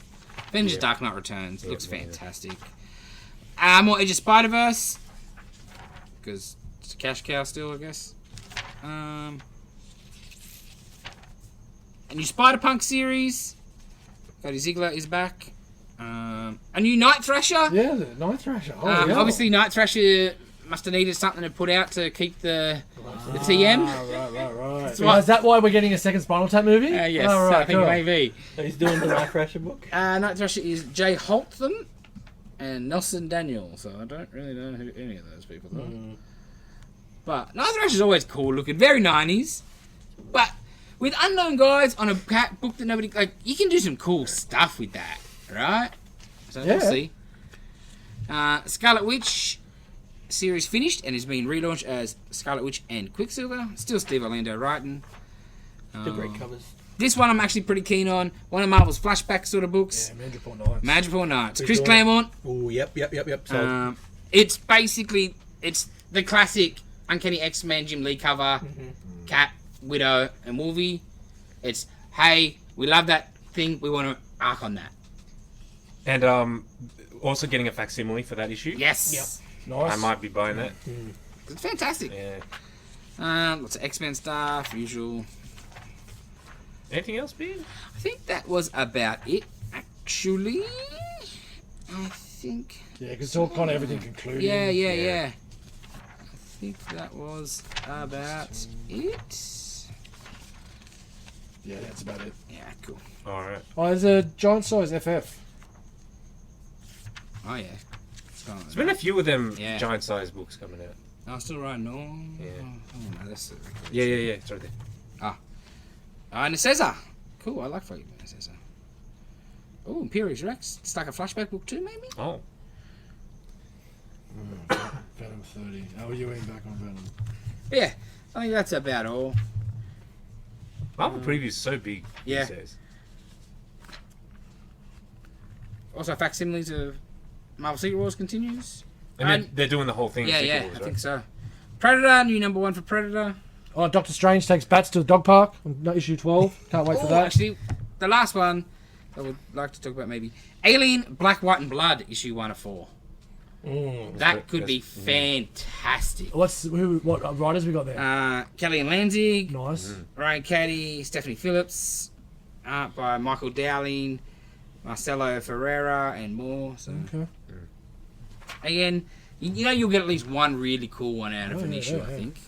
Avengers Yeah. Dark Knight Returns. Yeah, Looks yeah. fantastic. More Age of Spider-Verse. Because it's a cash cow still, I guess. A new Spider-Punk series. Cody Ziegler is back. A new Night Thrasher. Yeah, the Night Thrasher. Oh, yeah. Obviously, Night Thrasher must have needed something to put out to keep the TM. Right. what- Is that why we're getting a second Spinal Tap movie? Yes, Oh, right, I think cool. it may be. He's doing the Night Thrasher book. Night Thrasher is Jay Holtham and Nelson Daniel, so I don't really know who any of those people are. But Night Thrasher's always cool looking, very 90s. But with unknown guys on a book that nobody like, you can do some cool stuff with that, right? So Yeah. we'll see. Scarlet Witch series finished and is being relaunched as Scarlet Witch and Quicksilver. Still Steve Orlando writing. The great covers. This one I'm actually pretty keen on. One of Marvel's flashback sort of books. Yeah, Madripoor Nights. Magical Nights. Who's Chris doing Claremont. Oh, yep. So, It's basically the classic Uncanny X-Men Jim Lee cover. Cat, Widow, and Wolvie. It's, hey, we love that thing. We want to arc on that. And also getting a facsimile for that issue. Yes. Nice. I might be buying that. It's fantastic. Yeah. Lots of X-Men stuff, usual. Anything else, Ben? I think that was about it, actually. I think... Yeah, because it's all kind of everything concluded. Yeah. I think that was about it. Yeah, that's about it. Yeah, cool. All right. Oh, there's a giant size FF. Oh, yeah. There's been a few of them Yeah. giant-sized books coming out. I'm still writing on. Yeah. Oh, no, that's it. Yeah. It's right there. And it says, cool, I like Froggy Man, it says, oh, Imperious Rex. It's like a flashback book too, maybe? Oh. Venom 30. Oh, you ain't back on Venom. But yeah, I think that's about all. Marvel Preview's so big Yeah. these days. Also, facsimiles of Marvel Secret Wars continues. And they're doing the whole thing. Yeah, in yeah, sequels, I right? think so. Predator, new number 1 for Predator. Oh, Doctor Strange takes Bats to the dog park. Issue 12. Can't wait for Oh, that. actually, the last one I would like to talk about maybe. Alien, Black, White and Blood, issue 1 of 4. That could be fantastic. What writers we got there? Kelly and Lanzig, Nice. Ryan Cady, Stephanie Phillips, art by Michael Dowling, Marcelo Ferreira, and more. So Okay. again, you know you'll get at least one really cool one out of an issue, I think.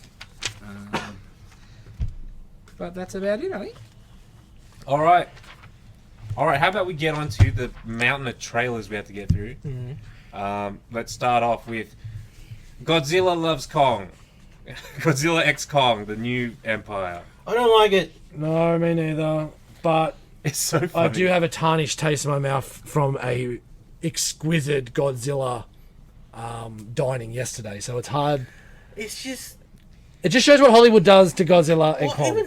But that's about it, I think. All right. How about we get on to the mountain of trailers we have to get through? Let's start off with Godzilla Loves Kong. Godzilla X Kong, the new Empire. I don't like it. No, me neither. But It's so funny. I do have a tarnished taste in my mouth from a exquisite Godzilla dining yesterday, so it's hard. It's just... It just shows what Hollywood does to Godzilla and Kong.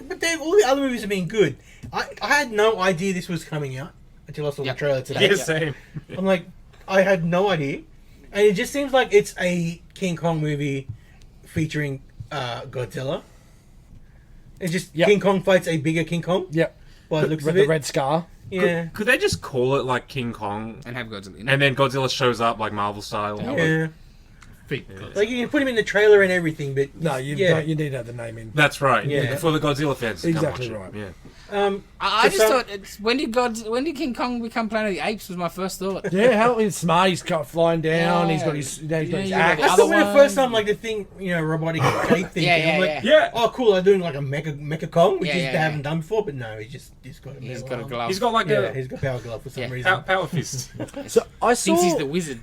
all the other movies have been good. I had no idea this was coming out until I saw the trailer today. Yeah, same. I'm like, I had no idea. And it just seems like it's a King Kong movie featuring Godzilla. It's just Yep. King Kong fights a bigger King Kong. Yep. By the looks With of the it. red scar. Yeah. Could they just call it like King Kong, And have Godzilla in it. and then Godzilla shows up like Marvel style? Yeah. Feet. Like you can put him in the trailer and everything, but No, you yeah. don't. You need to have the name in. That's right. Yeah. For the Godzilla fans to come Exactly watch it. right. Yeah. I For just some- thought, when did King Kong become Planet of the Apes? Was my first thought. Yeah, how he's smart. He's flying down. Yeah. He's got his. He's got his Yeah, axe. the I other thought when the one- first time, like the thing, robotic shape thing. Yeah, I'm yeah, like, Yeah. oh, cool, they're doing like a mecha Kong, which Yeah, is yeah, they haven't yeah. done before, but no, he's got a He's metal got a arm. glove. He's got like Yeah, he's got power glove for some Yeah. reason. power fist. So I saw. Thinks he's the wizard.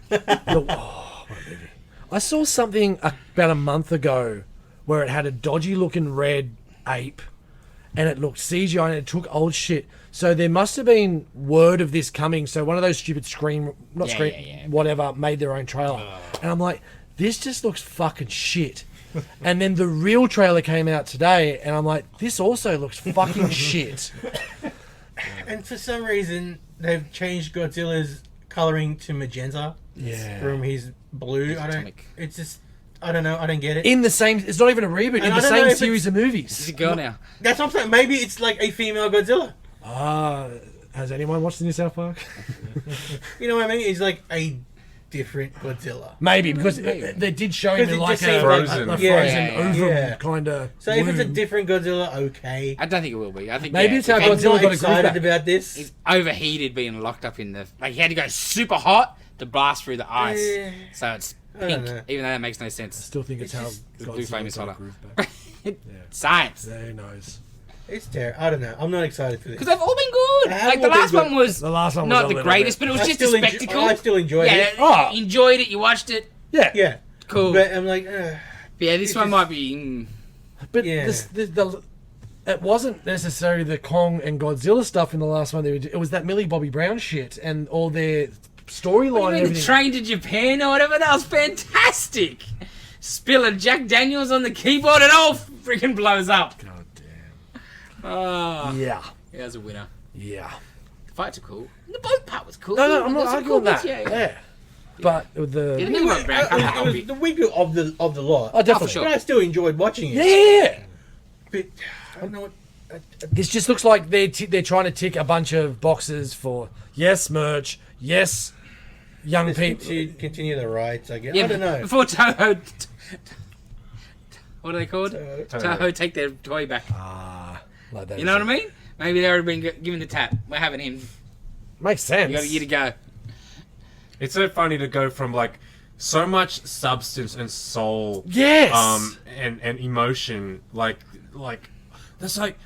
I saw something about a month ago where it had a dodgy looking red ape and it looked CGI and it took old shit. So there must have been word of this coming. So one of those stupid whatever, made their own trailer. And I'm like, this just looks fucking shit. And then the real trailer came out today and I'm like, this also looks fucking shit. And for some reason, they've changed Godzilla's coloring to magenta Yeah. from his blue. It's just, I don't know, I don't get it. In the same, it's not even a reboot, And in I the don't know same if series of He's movies. a girl now. That's what I'm saying. Maybe it's like a female Godzilla. Has anyone watched the New South Park? You know what I mean? It's like a different Godzilla. Maybe, because Maybe. they did show him Because in it like just a seems Frozen. like a Yeah, frozen yeah, ovum yeah. kind of. So if it's a different Godzilla, okay. I don't think it will be. I think Maybe it's how I'm Godzilla not got a excited groove back. about this. he's overheated, being locked up in the. Like he had to go super hot to blast through the ice, Eh, so it's I don't pink. know. Even though that makes no sense. Still think it's, It's how just- the blue Godzilla famous got a holler. groove back. Science. Yeah, who knows? It's terrible. I don't know. I'm not excited for this. Because they've all been good. They have Like the all been last good. one was The last one was not a the little greatest, bit- but it was I just a still spectacle. I still enjoyed yeah, it. Oh. enjoyed it. You watched it. Yeah, Yeah. Cool. But I'm like, Yeah, this It's one just- might be. but Yeah. it wasn't necessarily the Kong and Godzilla stuff in the last one. It was that Millie Bobby Brown shit and all their storyline What and do you mean, everything. Train to Japan or whatever? That was fantastic. Spilling Jack Daniels on the keyboard, it all freaking blows up. God damn. Oh, Yeah, yeah, was a winner. yeah. The fights are cool. The boat part was cool. No, I'm not There's some arguing cool that. bits, Yeah, but with Yeah, the the Millie Bobby Brown comes it was the weaker of the lot. oh, definitely. for sure. But I still enjoyed watching it. Yeah. But I don't know what. This just looks like they're trying to tick a bunch of boxes for yes merch, yes young people. Continue the rights, I guess. Yeah, I don't know. Before Toho. What are they called? Toho. Toho take their toy back. Like that. You know what I mean? Maybe they already been given the tap. We're having him. Makes sense. You got a year to go. It's so funny to go from like so much substance and soul, Yes. and emotion, like that's like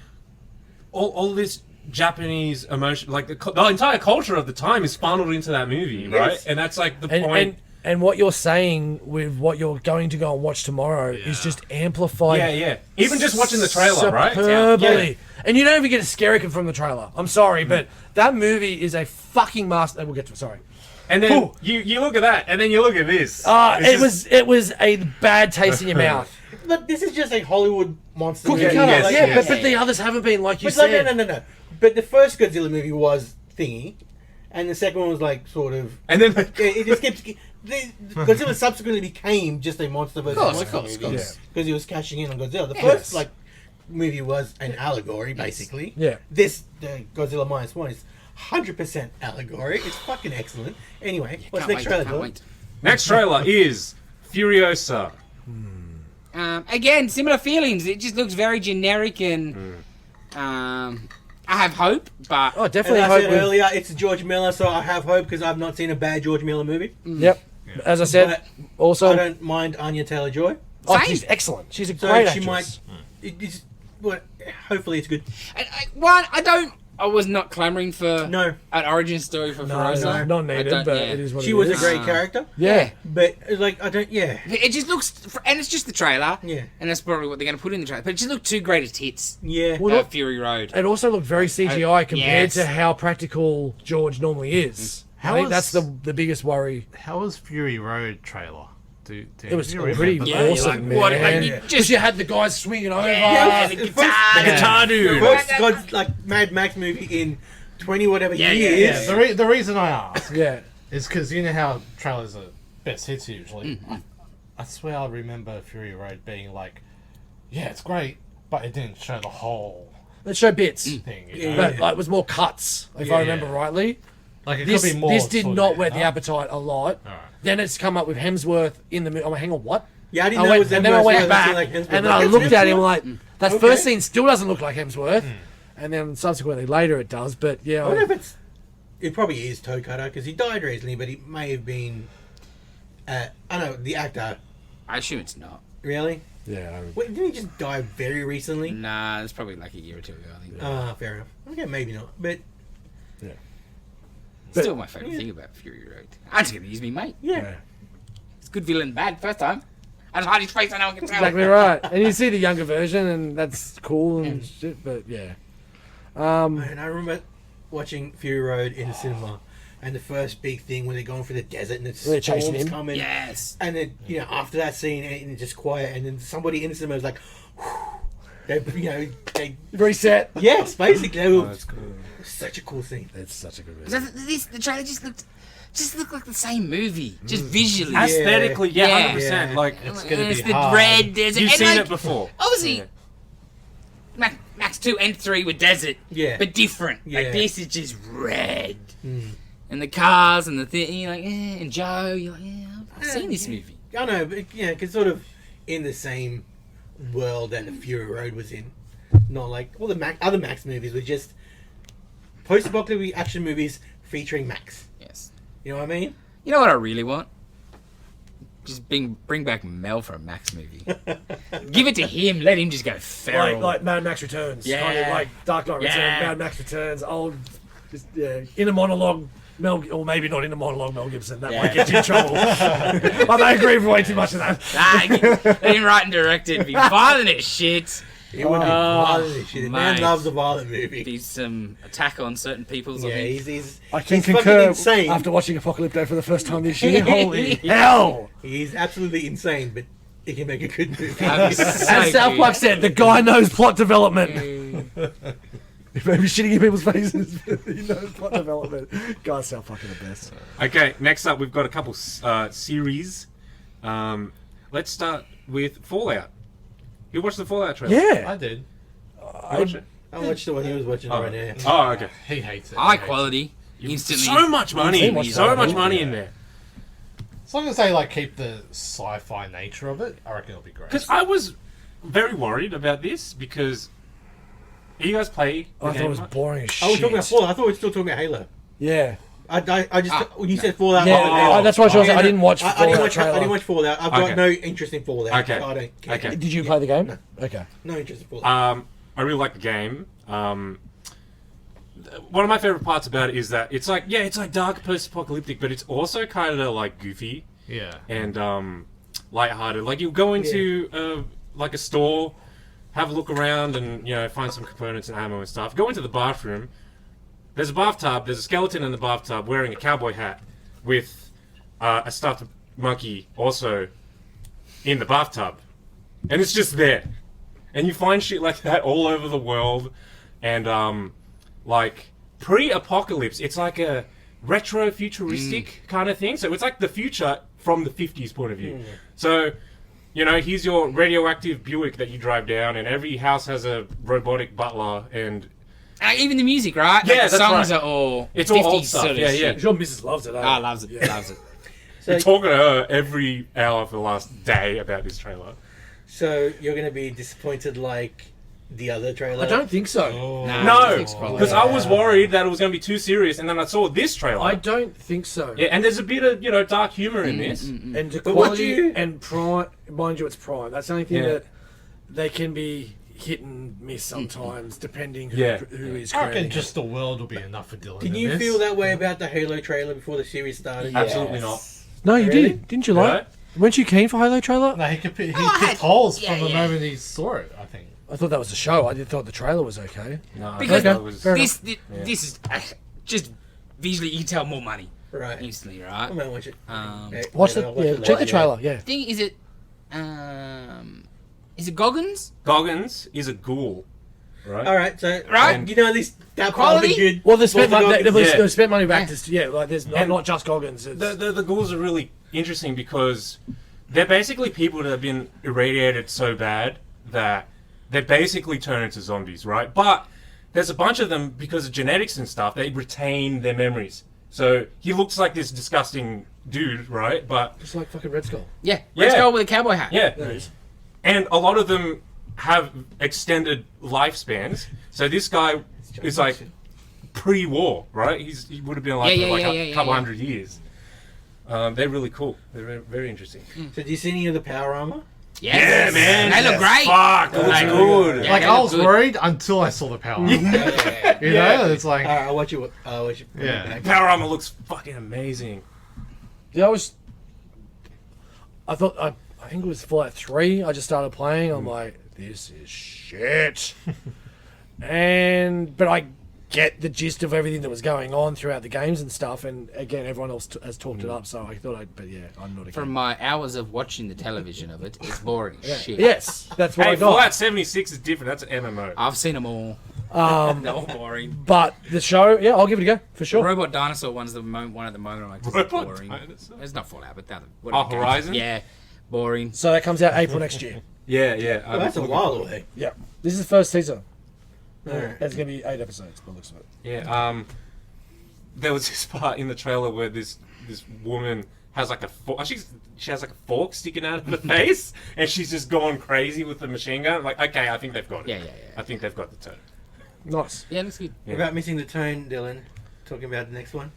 all this Japanese emotion, like the entire culture of the time is funneled into that movie, right? Yes. And that's like the and, point. and what you're saying with what you're going to go and watch tomorrow is just amplified. yeah. Even just watching the trailer, right? Superbly. Yeah. And you don't even get a scary from the trailer. I'm sorry, but that movie is a fucking master. We'll get to it. Sorry. And then Ooh. you look at that, and then you look at this. It's It was a bad taste in your mouth. But this is just a Hollywood monster Cookie movie. cutter. yes, yeah, yes. but the others haven't been like you But like, said. no. But the first Godzilla movie was thingy, and the second one was like sort of. And then It just kept. Godzilla subsequently became just a monster versus Of monster course. movie Yeah. because he was cashing in on Godzilla. The Yeah. first like movie was an allegory, basically. Yeah. This Godzilla -1 is 100% allegory. It's fucking excellent. Anyway, what's Can't next wait, trailer? can't Dylan? wait. next trailer is Furiosa. Again, similar feelings. It just looks very generic and. I have hope, but Oh, As definitely I hope said with- earlier, it's George Miller, so I have hope because I've not seen a bad George Miller movie. Yep. As I said, But also, I don't mind Anya Taylor-Joy. oh, Same. she's excellent. She's a So great she actress. might. It's, well, hopefully it's good. I was not clamoring for No. an origin story for No, Furiosa. not I needed, don't- but yeah. it is what She it was a is. great character, Yeah. but like I don't. Yeah, It just looks, and it's just the trailer. Yeah. And that's probably what they're going to put in the trailer. But it just looked too great as hits. yeah. Well, not- Fury Road. It also looked very CGI compared yes. to how practical George normally is. How I think was- that's the biggest worry. How was Fury Road trailer? It was you pretty remember Yeah, that? awesome, like, man. what, like, you Because just- you had the guys swinging over. Yeah, the the first- guitar. The guitar dude. First God's like Mad Max movie in 20 whatever Yeah, years. yeah, Yeah, the reason I ask Yeah. is because you know how trailers are best hits usually. I swear I remember Fury Road being like, yeah, it's great, But it didn't show the whole Let's show bits. thing. You Yeah. know? But like, it was more cuts, if Yeah. I remember rightly. Like it This could be more. this did sort not of- whet the appetite a lot. Alright. Then it's come up with Hemsworth in the movie. I'm like, hang on, what? Yeah, I didn't I know went, it was and then I went back, Like and then I looked at him like, that Okay. first scene still doesn't look like Hemsworth, and then subsequently later it does. But yeah, I wonder if it probably is Toe Cutter because he died recently, but he may have been. I don't know the actor. I assume it's not. Really? yeah. Wait, didn't he just die very recently? Nah, it's probably like a year or two ago. I think. Fair enough. Okay, maybe not, but Still my favourite thing about Fury Road. I'm just gonna use me, mate. yeah. It's good villain, bad first time. I just hide his face, I know I can tell. Exactly right. And you see the younger version, and that's cool and shit. But yeah, And I remember watching Fury Road in the cinema, and the first big thing when they're going through the desert and it's They're chasing him. coming. Yes. And then after that scene, and it's just quiet, and then somebody in the cinema was like, they reset. yes, basically, they were, That's cool. such a cool scene. It's such a good movie. The trailer just looked like the same movie, just visually. Aesthetically, yeah, Yeah. 100%. Yeah. Like, It's gonna It's be the hard. red desert. you've and seen like, it before. Obviously, Max 2 and 3 were desert, Yeah. but different. Yeah. Like this is just red. And the cars and the thing, you're like, and Joe, you're like, I've seen this movie. I know, but because sort of in the same world that the Fury Road was in. Not like all the other Max movies were just post-apocalyptic action movies featuring Max. Yes. You know what I mean? You know what I really want? Just bring back Mel for a Max movie. Give it to him. Let him just go feral. Like Mad Max Returns. Yeah. Kind of like Dark Knight Returns, Yeah. Mad Max Returns, old, just, in a monologue, or maybe not in a monologue, Mel Gibson. That might get you in trouble. I don't agree with way too much of that. Let him write and direct it. Be violent as shit. It would be violent as shit. The man mate. loves a violent movie. Be some attack on certain people's. Yeah, I think. he's I can he's fucking concur insane. after watching Apocalypto for the first time this year. Holy hell! He's absolutely insane, but he can make a good movie. That'd be so As South good. Park said, the guy knows plot development. He may be shitting in people's faces, but he knows plot development. Guys, South Park are the best. Okay, next up we've got a couple series. Let's start with Fallout. You watched the Fallout trailer? Yeah. I did. You watched it? I watched the one he was watching right now. Oh, okay. He hates it. High He hates it. quality. Instantly. So much money. much So money. much money in there. As long as they like keep the sci-fi nature of it, I reckon it'll be great. Because I was very worried about this because you guys play the I thought game it was much? boring as shit. Oh, we're talking about Fallout. I thought we were still talking about Halo. Yeah. I just when you said Fallout, Yeah, that's why I was saying I didn't watch I Fallout didn't trailer. watch Fallout. I've got Okay. no interest in Fallout. Okay. So I don't care. Okay. Did you play the game? Okay. No interest in Fallout. I really like the game. One of my favorite parts about it is that it's like dark post-apocalyptic, but it's also kind of like goofy Yeah. and lighthearted. Like you go into like a store, have a look around, and find some components and ammo and stuff. Go into the bathroom. There's a bathtub. There's a skeleton in the bathtub wearing a cowboy hat with a stuffed monkey also in the bathtub, and it's just there. And you find shit like that all over the world, and like pre-apocalypse, it's like a retro-futuristic kind of thing. So it's like the future from the 50s point of view. So, here's your radioactive Buick that you drive down, and every house has a robotic butler, and Even the music, right? Yeah, Like the that's songs right. are all It's all 50s old stuff, sort of yeah, shit. yeah. Your missus loves it, eh? Ah, loves it. Loves it. So, you're talking to her every hour for the last day about this trailer. so you're going to be disappointed like the other trailer? I don't think so. Oh. Nah, No, it's probably- because I was worried that it was going to be too serious, and then I saw this trailer. I don't think so. Yeah, and there's a bit of dark humor in this. And the But what quality you- and prime, mind you, it's prime. That's the only thing Yeah. that they can be hit and miss sometimes, depending who Yeah. who is I reckon creating. just the world will be enough for Dylan. Did in you this. feel that way about the Halo trailer before the series started? Absolutely not. No, you Really? did, didn't you? Like, Right? weren't you keen for Halo trailer? No, he picked had- holes yeah, from the yeah. moment he saw it, I think. I thought that was the show. I thought the trailer was okay. No, Because that was, fair This is just visually, you can tell more money Right. instantly, I right? might watch it. Hey, Watch I'll the it check the later. trailer. Yeah. Thing is it Goggins? Goggins is a ghoul, right? All right, so Right? This that part Quality? of it good. Well, they spent Well, money. the They Yeah. spent money with actors. Yeah, like there's And- not just Goggins. It's, The ghouls are really interesting because they're basically people that have been irradiated so bad that they basically turn into zombies, right? But there's a bunch of them, because of genetics and stuff, they retain their memories. So he looks like this disgusting dude, right? But Just like fucking Red Skull. Yeah, let's Yeah. go with a cowboy hat. yeah, There it is. and a lot of them have extended lifespans. So this guy is like pre-war, right? He would have been alive for like a couple hundred years. They're really cool. They're very, very interesting. So, do you see any of the power armor? Yes. Yeah, man. They look great. Fuck, it looks good. Yeah, Like they I look was good. worried until I saw the power. You know, it's like All right, I'll watch you. Yeah. Power armor looks fucking amazing. Yeah, I thought I think it was Fallout 3. I just started playing. I'm like, this is shit. But I get the gist of everything that was going on throughout the games and stuff. And again, everyone else has talked it up. So I thought but yeah, I'm not a From game. my hours of watching the television of it, it's boring as shit. Yes, that's what Hey, I got. Fallout 76 is different. That's an MMO. I've seen them all. They're all boring. But the show, yeah, I'll give it a go for The sure. robot dinosaur one's the one at the moment. I'm like, this is Robot boring. dinosaur? It's not Fallout, but that. Oh, Horizon? Yeah, boring. So that comes out April next year. Yeah, yeah. Oh, that's a while away. Yeah, this is the first season. Alright. There's gonna be 8 episodes. By the looks of it. Yeah. There was this part in the trailer where this woman has like a fork. She has like a fork sticking out of her face, and she's just gone crazy with the machine gun. Like, okay, I think they've got it. Yeah. I think they've got the tone. Nice. Yeah, looks good. Yeah. Without missing the tone, Dylan, talking about the next one.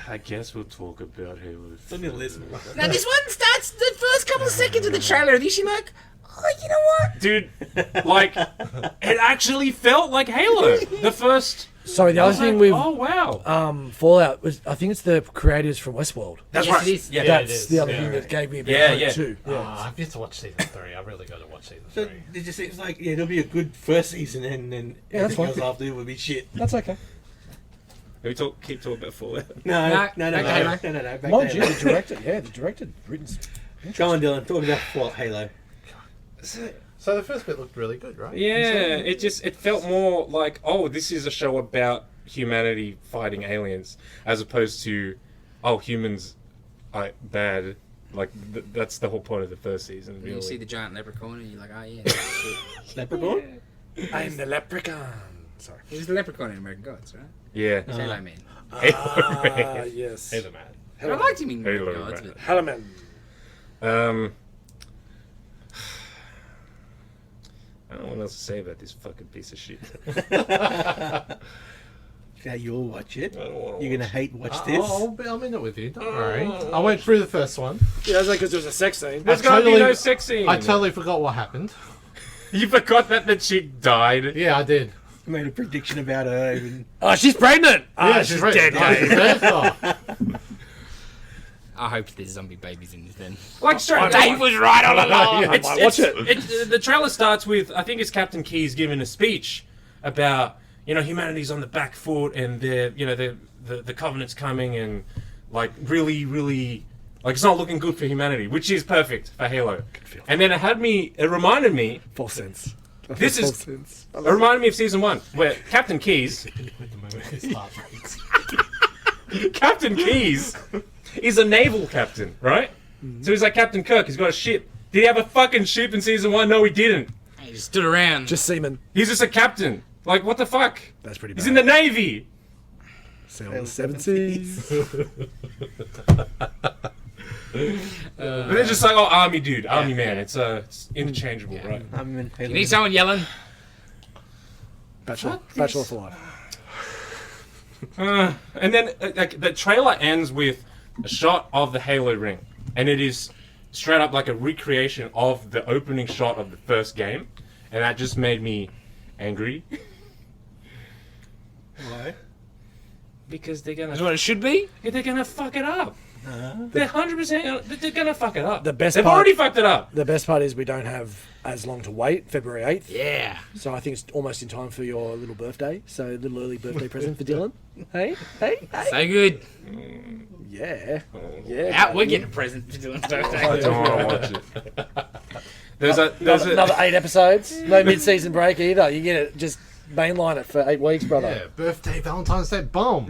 I guess we'll talk about Halo. It's on your list. Now this one starts the first couple of seconds of the trailer. You see, like, oh, you know what? Dude, like, it actually felt like Halo. The first. Sorry, the I other was thing like, with oh wow. Fallout was, I think it's the creators from Westworld. That's Yes, right. it is. Yeah, That's it is. the other Yeah, thing right. that gave me a bit Yeah, of yeah. hope too. Oh, Yeah. I've yet to watch season 3. I've really got to watch season So, 3. it just seems like it'll be a good first season, and then Yeah, that's everything fine. else after it will be shit. That's okay. Can we keep talking about Fallout? No. Back Back Mind to you, Halo. the director, the director written. Go on, Dylan. Talk about what Halo. So the first bit looked really good, right? Yeah, it felt more like, oh, this is a show about humanity fighting aliens, as opposed to, oh, humans are bad. Like that's the whole point of the first season. When Really. you see the giant leprechaun, and you're like, oh yeah, that's shit. Leprechaun? I'm the leprechaun. Sorry. He was the leprechaun in American Gods, right? Yeah. He's Halo Man. Ah, yes. Halo Man. I liked him in Halo American Gods, Man. but Hello, man. I don't know what else to say about this fucking piece of shit. Now you'll watch it. I don't wanna You're gonna hate watch this. I'm in it with you. Don't worry. I went through the first one. Yeah, that's like because there was a sex scene. There's I gonna be totally- no sex scene. I totally forgot what happened. You forgot that the chick died. Yeah, I did. I made a prediction about her. Even Oh, she's pregnant. Yeah, she's right. dead. Dead. Oh. I hope there's zombie babies in this then. Like straight. Dave was right all along. I might watch it. The trailer starts with, I think it's Captain Keyes giving a speech about, humanity's on the back foot, and the Covenant's coming, and like really, really, like it's not looking good for humanity, which is perfect for Halo. And then it reminded me, False sense. This is- false sense. it reminded me of season 1, where Captain Keyes is a naval captain, right? So he's like Captain Kirk. He's got a ship. Did he have a fucking ship in season 1? No, he didn't. He just stood around. Just semen. He's just a captain. Like, what the fuck? That's pretty bad. He's in the Navy. Sail the 70s. But they're just like, oh, army dude, army man. It's interchangeable, right? I'm in Halo. You need someone yelling. Bachelor for life. And then like the trailer ends with a shot of the Halo ring, and it is straight up like a recreation of the opening shot of the first game, and that just made me angry. Why? Because they're That's gonna what it should be. fuck it up. They're 100%. They're gonna fuck it up. The best They've part- already fucked it up. The best part is we don't have as long to wait, February 8th. Yeah. So I think it's almost in time for your little birthday. So a little early birthday present for Dylan. Hey. So good. Yeah. Yeah. Out, we're baby. getting a present for Dylan's I birthday. don't want to watch it. There's Another 8 episodes. No mid-season break either. You get it, just mainline it for 8 weeks, brother. Yeah, birthday, Valentine's Day, boom.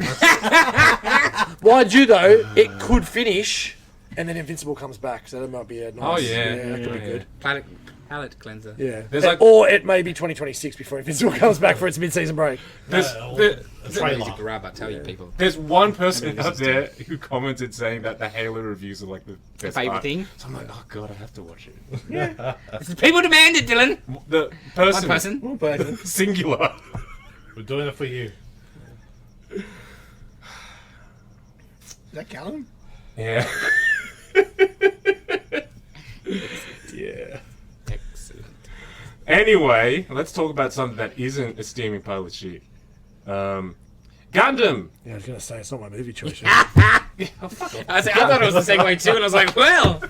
Mind you, though, it could finish, and then Invincible comes back, so that might be a nice. Oh, yeah. that could be Yeah. good. Palate cleanser. Yeah. There's like- or it may be 2026 before Invincible comes back for its mid-season break. There's, a there- trailer. Easy grab, I tell you, people. there's one person out there who commented saying that the Halo reviews are like the best Favourite part. thing? So I'm like, oh god, I have to watch it. It's the people demand it, Dylan. The person, One person. singular. We're doing it for you. Is that Callum? Yeah. Yeah. Excellent. Anyway, let's talk about something that isn't a steaming pile of shit. Gundam. Yeah, I was going to say, it's not my movie choice. I thought it was the segue too, and I was like, well,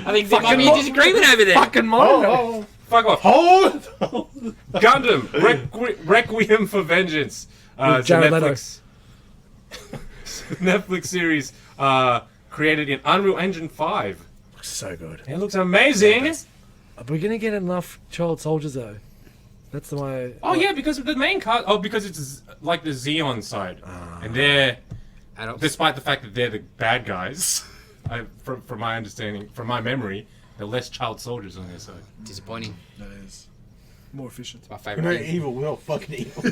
I think there might be a disagreement over there. Fucking mine. Fuck off. Hold! Gundam. Requiem for Vengeance. It's a Jared Leto. Netflix series created in Unreal Engine 5. Looks so good. It looks amazing. Are we going to get enough child soldiers, though? That's my... Oh yeah, because of the main cast. Oh, because it's like the Xeon side, and they're, Adults. despite the fact that they're the bad guys, from my understanding, from my memory, there are less child soldiers on their side. Disappointing. That is more efficient. It's my We're favourite not thing. evil. We're not fucking evil.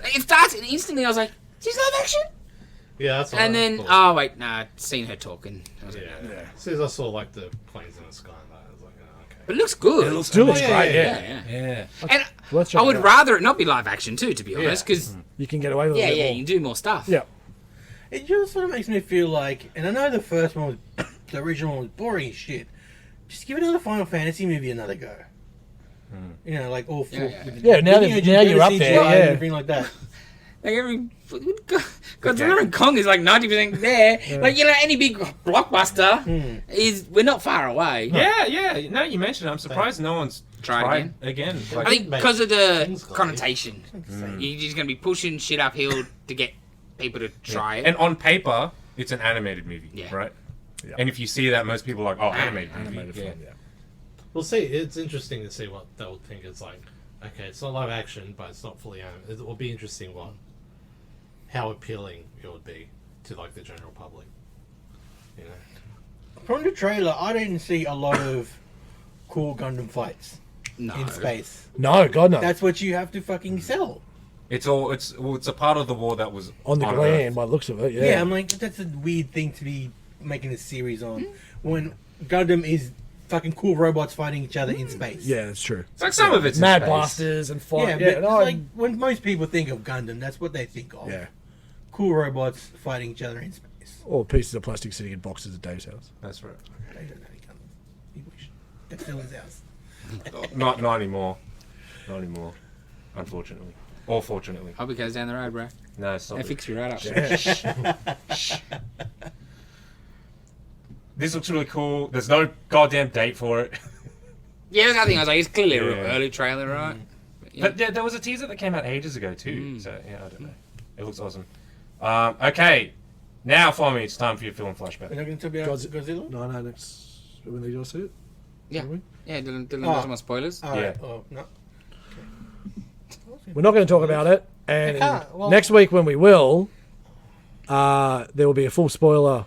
It starts, and instantly I was like, she's live action? Yeah, that's what And I then, thought. oh wait, nah, seen her talking. I was like, Yeah. Yeah. As soon as I saw like the planes in the sky, I was like, oh, okay. but it looks good. It still looks yeah, great, yeah, yeah. yeah. Yeah. And Let's check I would it out. rather it not be live action too, to be honest, because You can get away with yeah, it. you can do more stuff. Yeah. It just sort of makes me feel like, and I know the first one, was, the original one was boring as shit. Just give another Final Fantasy movie another go. You know, like all four. Yeah, Yeah, now you know, now you're up CGI there, and yeah. everything like that. Like every Godzilla and Kong is like 90% there. Like, you know, any big blockbuster is, we're not far away. Yeah. Now you mentioned it, I'm surprised no one's Tried tried again. Like, I think because of the Things like- connotation, you're just gonna be pushing shit uphill to get people to try it. and on paper, it's an animated movie, Yeah. right? Yeah. And if you see that, most people are like, oh, animated movie. Animated yeah. film, yeah. We'll see. It's interesting to see what they'll think. It's like, okay, it's not live action, but it's not fully animated. It will be interesting how appealing it would be to like the general public. You know, From the trailer, I didn't see a lot of cool Gundam fights No. in space. No, God, no. That's what you have to fucking sell. It's a part of the war that was on the Earth. ground, by the looks of it, yeah. Yeah, I'm like, that's a weird thing to be making a series on when Gundam is fucking cool robots fighting each other in space. Yeah, that's true. It's like some of it's in Mad space. blasters and Yeah, fight. but Yeah, no, like when most people think of Gundam, that's what they think of. yeah. Cool robots fighting each other in space. Or pieces of plastic sitting in boxes at Dave's house. That's right. They don't have any Gundam. You wish. That's still his house. Not anymore. Not anymore. Unfortunately. Or fortunately. Hope it goes down the road, bro. No, stop They it. fix you right up. This looks really cool. There's no goddamn date for it. Yeah, that's another thing. I was like, it's clearly a real Yeah. early trailer, right? But, yeah. But there was a teaser that came out ages ago too. So yeah, I don't know. It looks awesome. Okay, now for me, it's time for your film We're flashback. not going to talk about Godzilla? Godzilla? No, next... When did you see it? Yeah. Are we? Yeah, Dylan Oh. doesn't want spoilers. Alright. Yeah. Oh, no. We're not going to talk about it. And well- next week when we will, there will be a full spoiler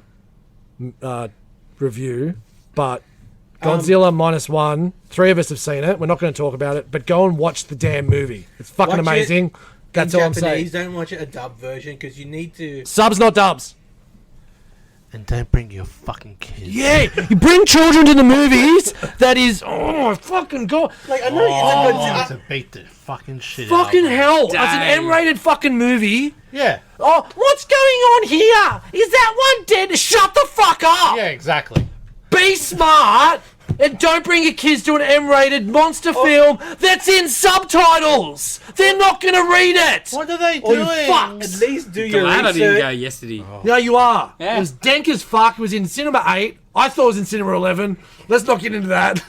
review. But Godzilla -1, 3 of us have seen it. We're not going to talk about it. But go and watch the damn movie. It's fucking Watch it amazing. That's in all I'm Japanese, saying. don't watch it a dub version because you need to. Subs, not dubs. and don't bring your fucking kids. Yeah, you bring children to the movies. That is, oh, fucking God. Like, I know it's a Godzilla. To beat the fucking shit Fucking out. hell. That's an Dang. M-rated fucking movie. Yeah. Oh, what's going on here? Is that one dead? Shut the fuck up. Yeah, exactly. Be smart and don't bring your kids to an M-rated monster film that's in subtitles. They're not going to read it. What are they Oh, doing? you fucks. At least do your Glad I didn't go research. yesterday. No, you are. Yeah. It was dank as fuck. It was in Cinema 8. I thought it was in Cinema 11. Let's not get into that.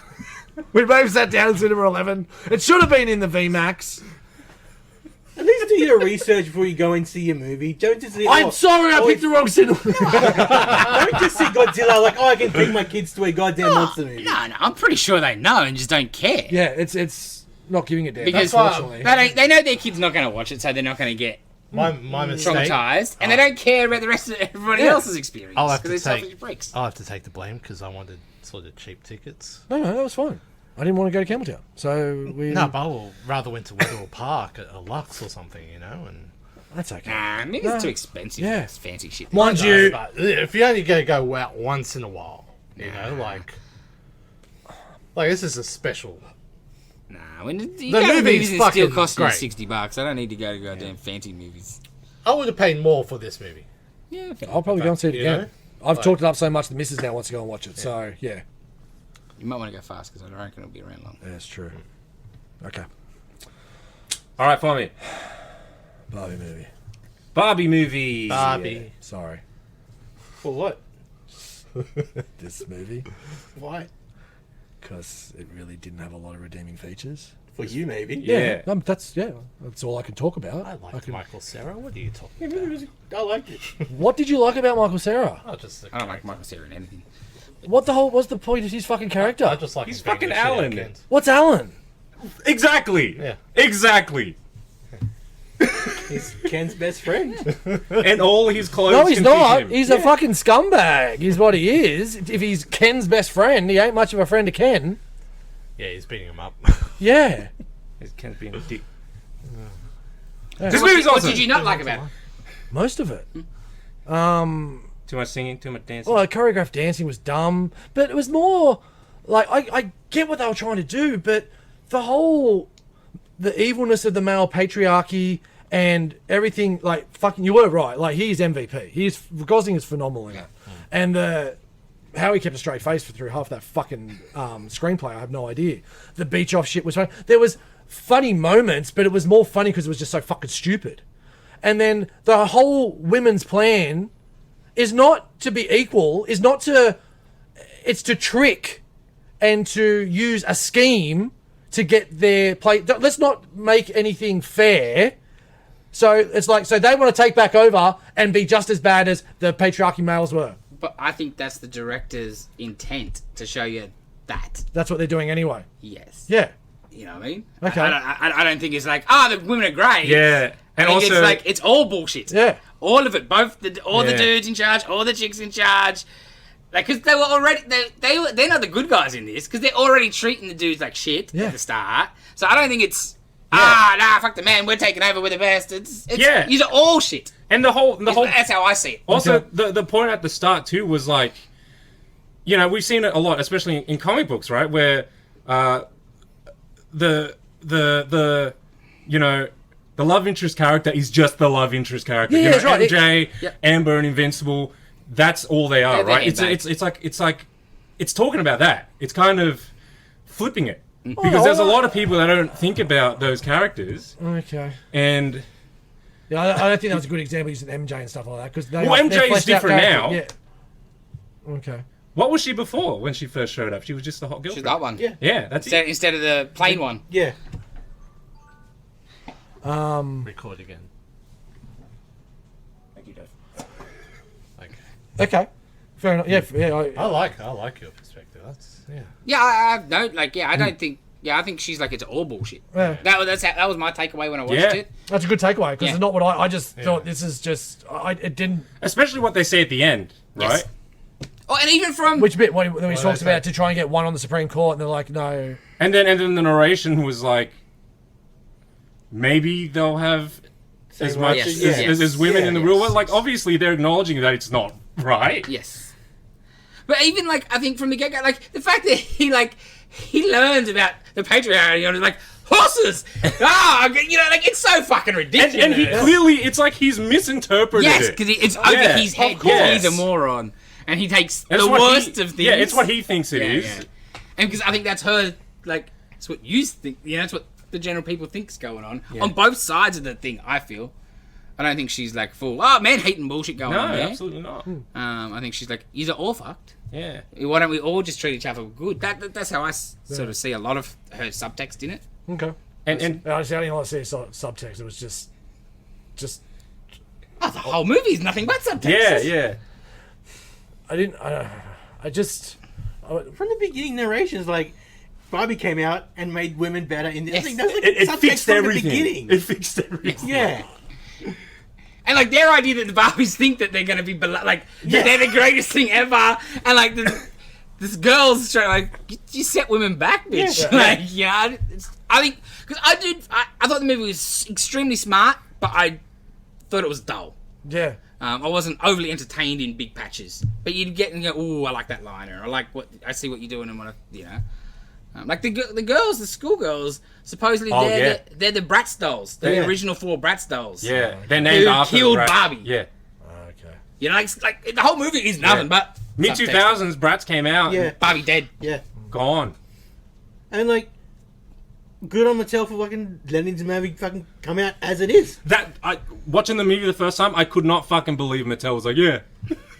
We both sat down in Cinema 11. It should have been in the VMAX. At least do your research before you go and see a movie. Don't just see. I'm sorry I oh, picked the wrong cinema. Don't just see Godzilla like, oh, I can bring my kids to a goddamn monster movie. No, I'm pretty sure they know and just don't care. Yeah, it's not giving it damn. Because Unfortunately. they know their kid's not going to watch it, so they're not going to get My mistake. traumatized, and they don't care about the rest of everybody else's experience I'll have because to they're take- selfish breaks. I'll have to take the blame because I wanted sort of cheap tickets. No, that was fine. I didn't want to go to Campbelltown, so we. No, but I will rather went to Wetherill Park at a Lux or something, and That's okay. Nah, maybe it's too expensive. Yeah. It's fancy shit. Mind No, you, but if you only go out once in a while, you know, like this is a special. Nah, when you The go to movie's movies and still fucking cost you great. $60. I don't need to go to goddamn fancy movies. I would have paid more for this movie. Yeah, fair. I'll probably go and see it You again. know? I've Like- talked it up so much the missus now wants to go and watch it. So yeah, You might want to go fast because I don't reckon it'll be around long. that's true. Okay, All right, follow me. Barbie movie. Barbie movie. Barbie. Yeah, sorry, For what? this movie Why? because it really didn't have a lot of redeeming features. For you, maybe. Yeah. That's all I can talk about. I liked Michael Cera. What are you talking about? I liked it. What did you like about Michael Cera? I just. I don't like Michael Cera in anything. What the hell was the point of his fucking character? I just like. He's him being fucking the shit out of Alan. Kent. What's Alan? Exactly. Yeah. Exactly. He's Ken's best friend. And all his clothes. No, he's can fit not. him. He's a fucking scumbag. Is what he is. If he's Ken's best friend, he ain't much of a friend to Ken. Yeah, he's beating him up. Yeah. He's Ken's being a dick. Yeah. This What movie's did awesome. you not like about it? Most of it. Too much singing, too much dancing. Well, choreographed dancing was dumb, but it was more like I get what they were trying to do, but the evilness of the male patriarchy and everything, like fucking, you were right. Like he's MVP. Gosling is phenomenal in it, and how he kept a straight face through half that fucking screenplay, I have no idea. The beach off shit was funny. There was funny moments, but it was more funny because it was just so fucking stupid. And then the whole women's plan is not to be equal, it's to trick and to use a scheme to get their play. Let's not make anything fair. So it's like, so they want to take back over and be just as bad as the patriarchy males were. But I think that's the director's intent to show you that. That's what they're doing anyway. Yes. Yeah. You know what I mean? Okay. I don't think it's like, the women are great. yeah. I And think also, it's like, it's all bullshit. Yeah. All of it. Both the Yeah. dudes in charge, all the chicks in charge. Like, because they were already, they're not the good guys in this, because they're already treating the dudes like shit Yeah. at the start. So I don't think it's, fuck the man, we're taking over, we're the bastards. Yeah. These are all shit. and the whole That's how I see it. Also, Okay. the point at the start too was like, you know, we've seen it a lot, especially in comic books, right? Where the you know, the love interest character is just the love interest character. Yeah, you know, that's right. MJ, Yep. Amber, and Invincible. That's all they are, Yeah, they're right? It's like it's talking about that. It's kind of flipping it because there's a lot of people that don't think about those characters, Okay. and Yeah, I don't think that was a good example using MJ and stuff like that because Well, MJ is different now. Yeah. Okay. what was she before when she first showed up? She was just a hot girl. She's that one. Yeah. Yeah, that's it. Instead of the plain one. Yeah. Record again. Thank you, Dave. Okay. Okay. Fair enough. Yeah. I like your perspective. That's Yeah, I don't think. Yeah, I think she's like, it's all bullshit. Yeah. That was my takeaway when I watched Yeah. it. That's a good takeaway because Yeah. it's not what I just thought. This is just it didn't. Especially what they say at the end, right? Yes. Oh, and even from Which bit when he they talks say? about to try and get one on the Supreme Court and they're like, no. And then the narration was like, maybe they'll have as much Yes. as women in the real yes. world. Like, obviously they're acknowledging that it's not right. yes, but even like I think from the get go, like the fact that he learns about the patriarchy and like horses, like it's so fucking ridiculous. And he clearly, it's like he's misinterpreted yes, it. because it's over Yeah, his head. of course. He's a moron, and he takes That's the what worst he- of things. Yeah, it's what he thinks it is. Yeah. And because I think that's her, like, it's what you think, that's what the general people think's going on both sides of the thing. I feel, I don't think she's like full man hating bullshit going No, on there. absolutely not. I think she's like, you're all fucked. Yeah. Why don't we all just treat each other good? That's how I sort of see a lot of her subtext in it. Okay. And I didn't want to see subtext. It was just. Oh, the whole movie is nothing but subtext. yeah. I didn't. I just. From the beginning narrations, like Barbie came out and made women better in this. Yes. I think that's like It subtext fixed from everything. the beginning. It fixed everything. Yeah. And like their idea that the Barbies think that they're gonna be that they're the greatest thing ever, and like this girl's trying like you set women back, bitch. Yeah. I think because I thought the movie was extremely smart, but I thought it was dull. Yeah. I wasn't overly entertained in big patches, but you'd get and go, "Ooh, I like that line," or I see what you're doing, and what like the girls, the schoolgirls, supposedly they're the Bratz dolls, they're the original 4 Bratz dolls. Yeah, they're named after killed the Bratz. Barbie. Yeah, Okay. You know, like the whole movie is nothing but mid 2000s, Bratz came out. Yeah. And Barbie dead. Yeah. gone. And like, good on Mattel for fucking letting this movie fucking come out as it is. Watching the movie the first time, I could not fucking believe Mattel was like, yeah,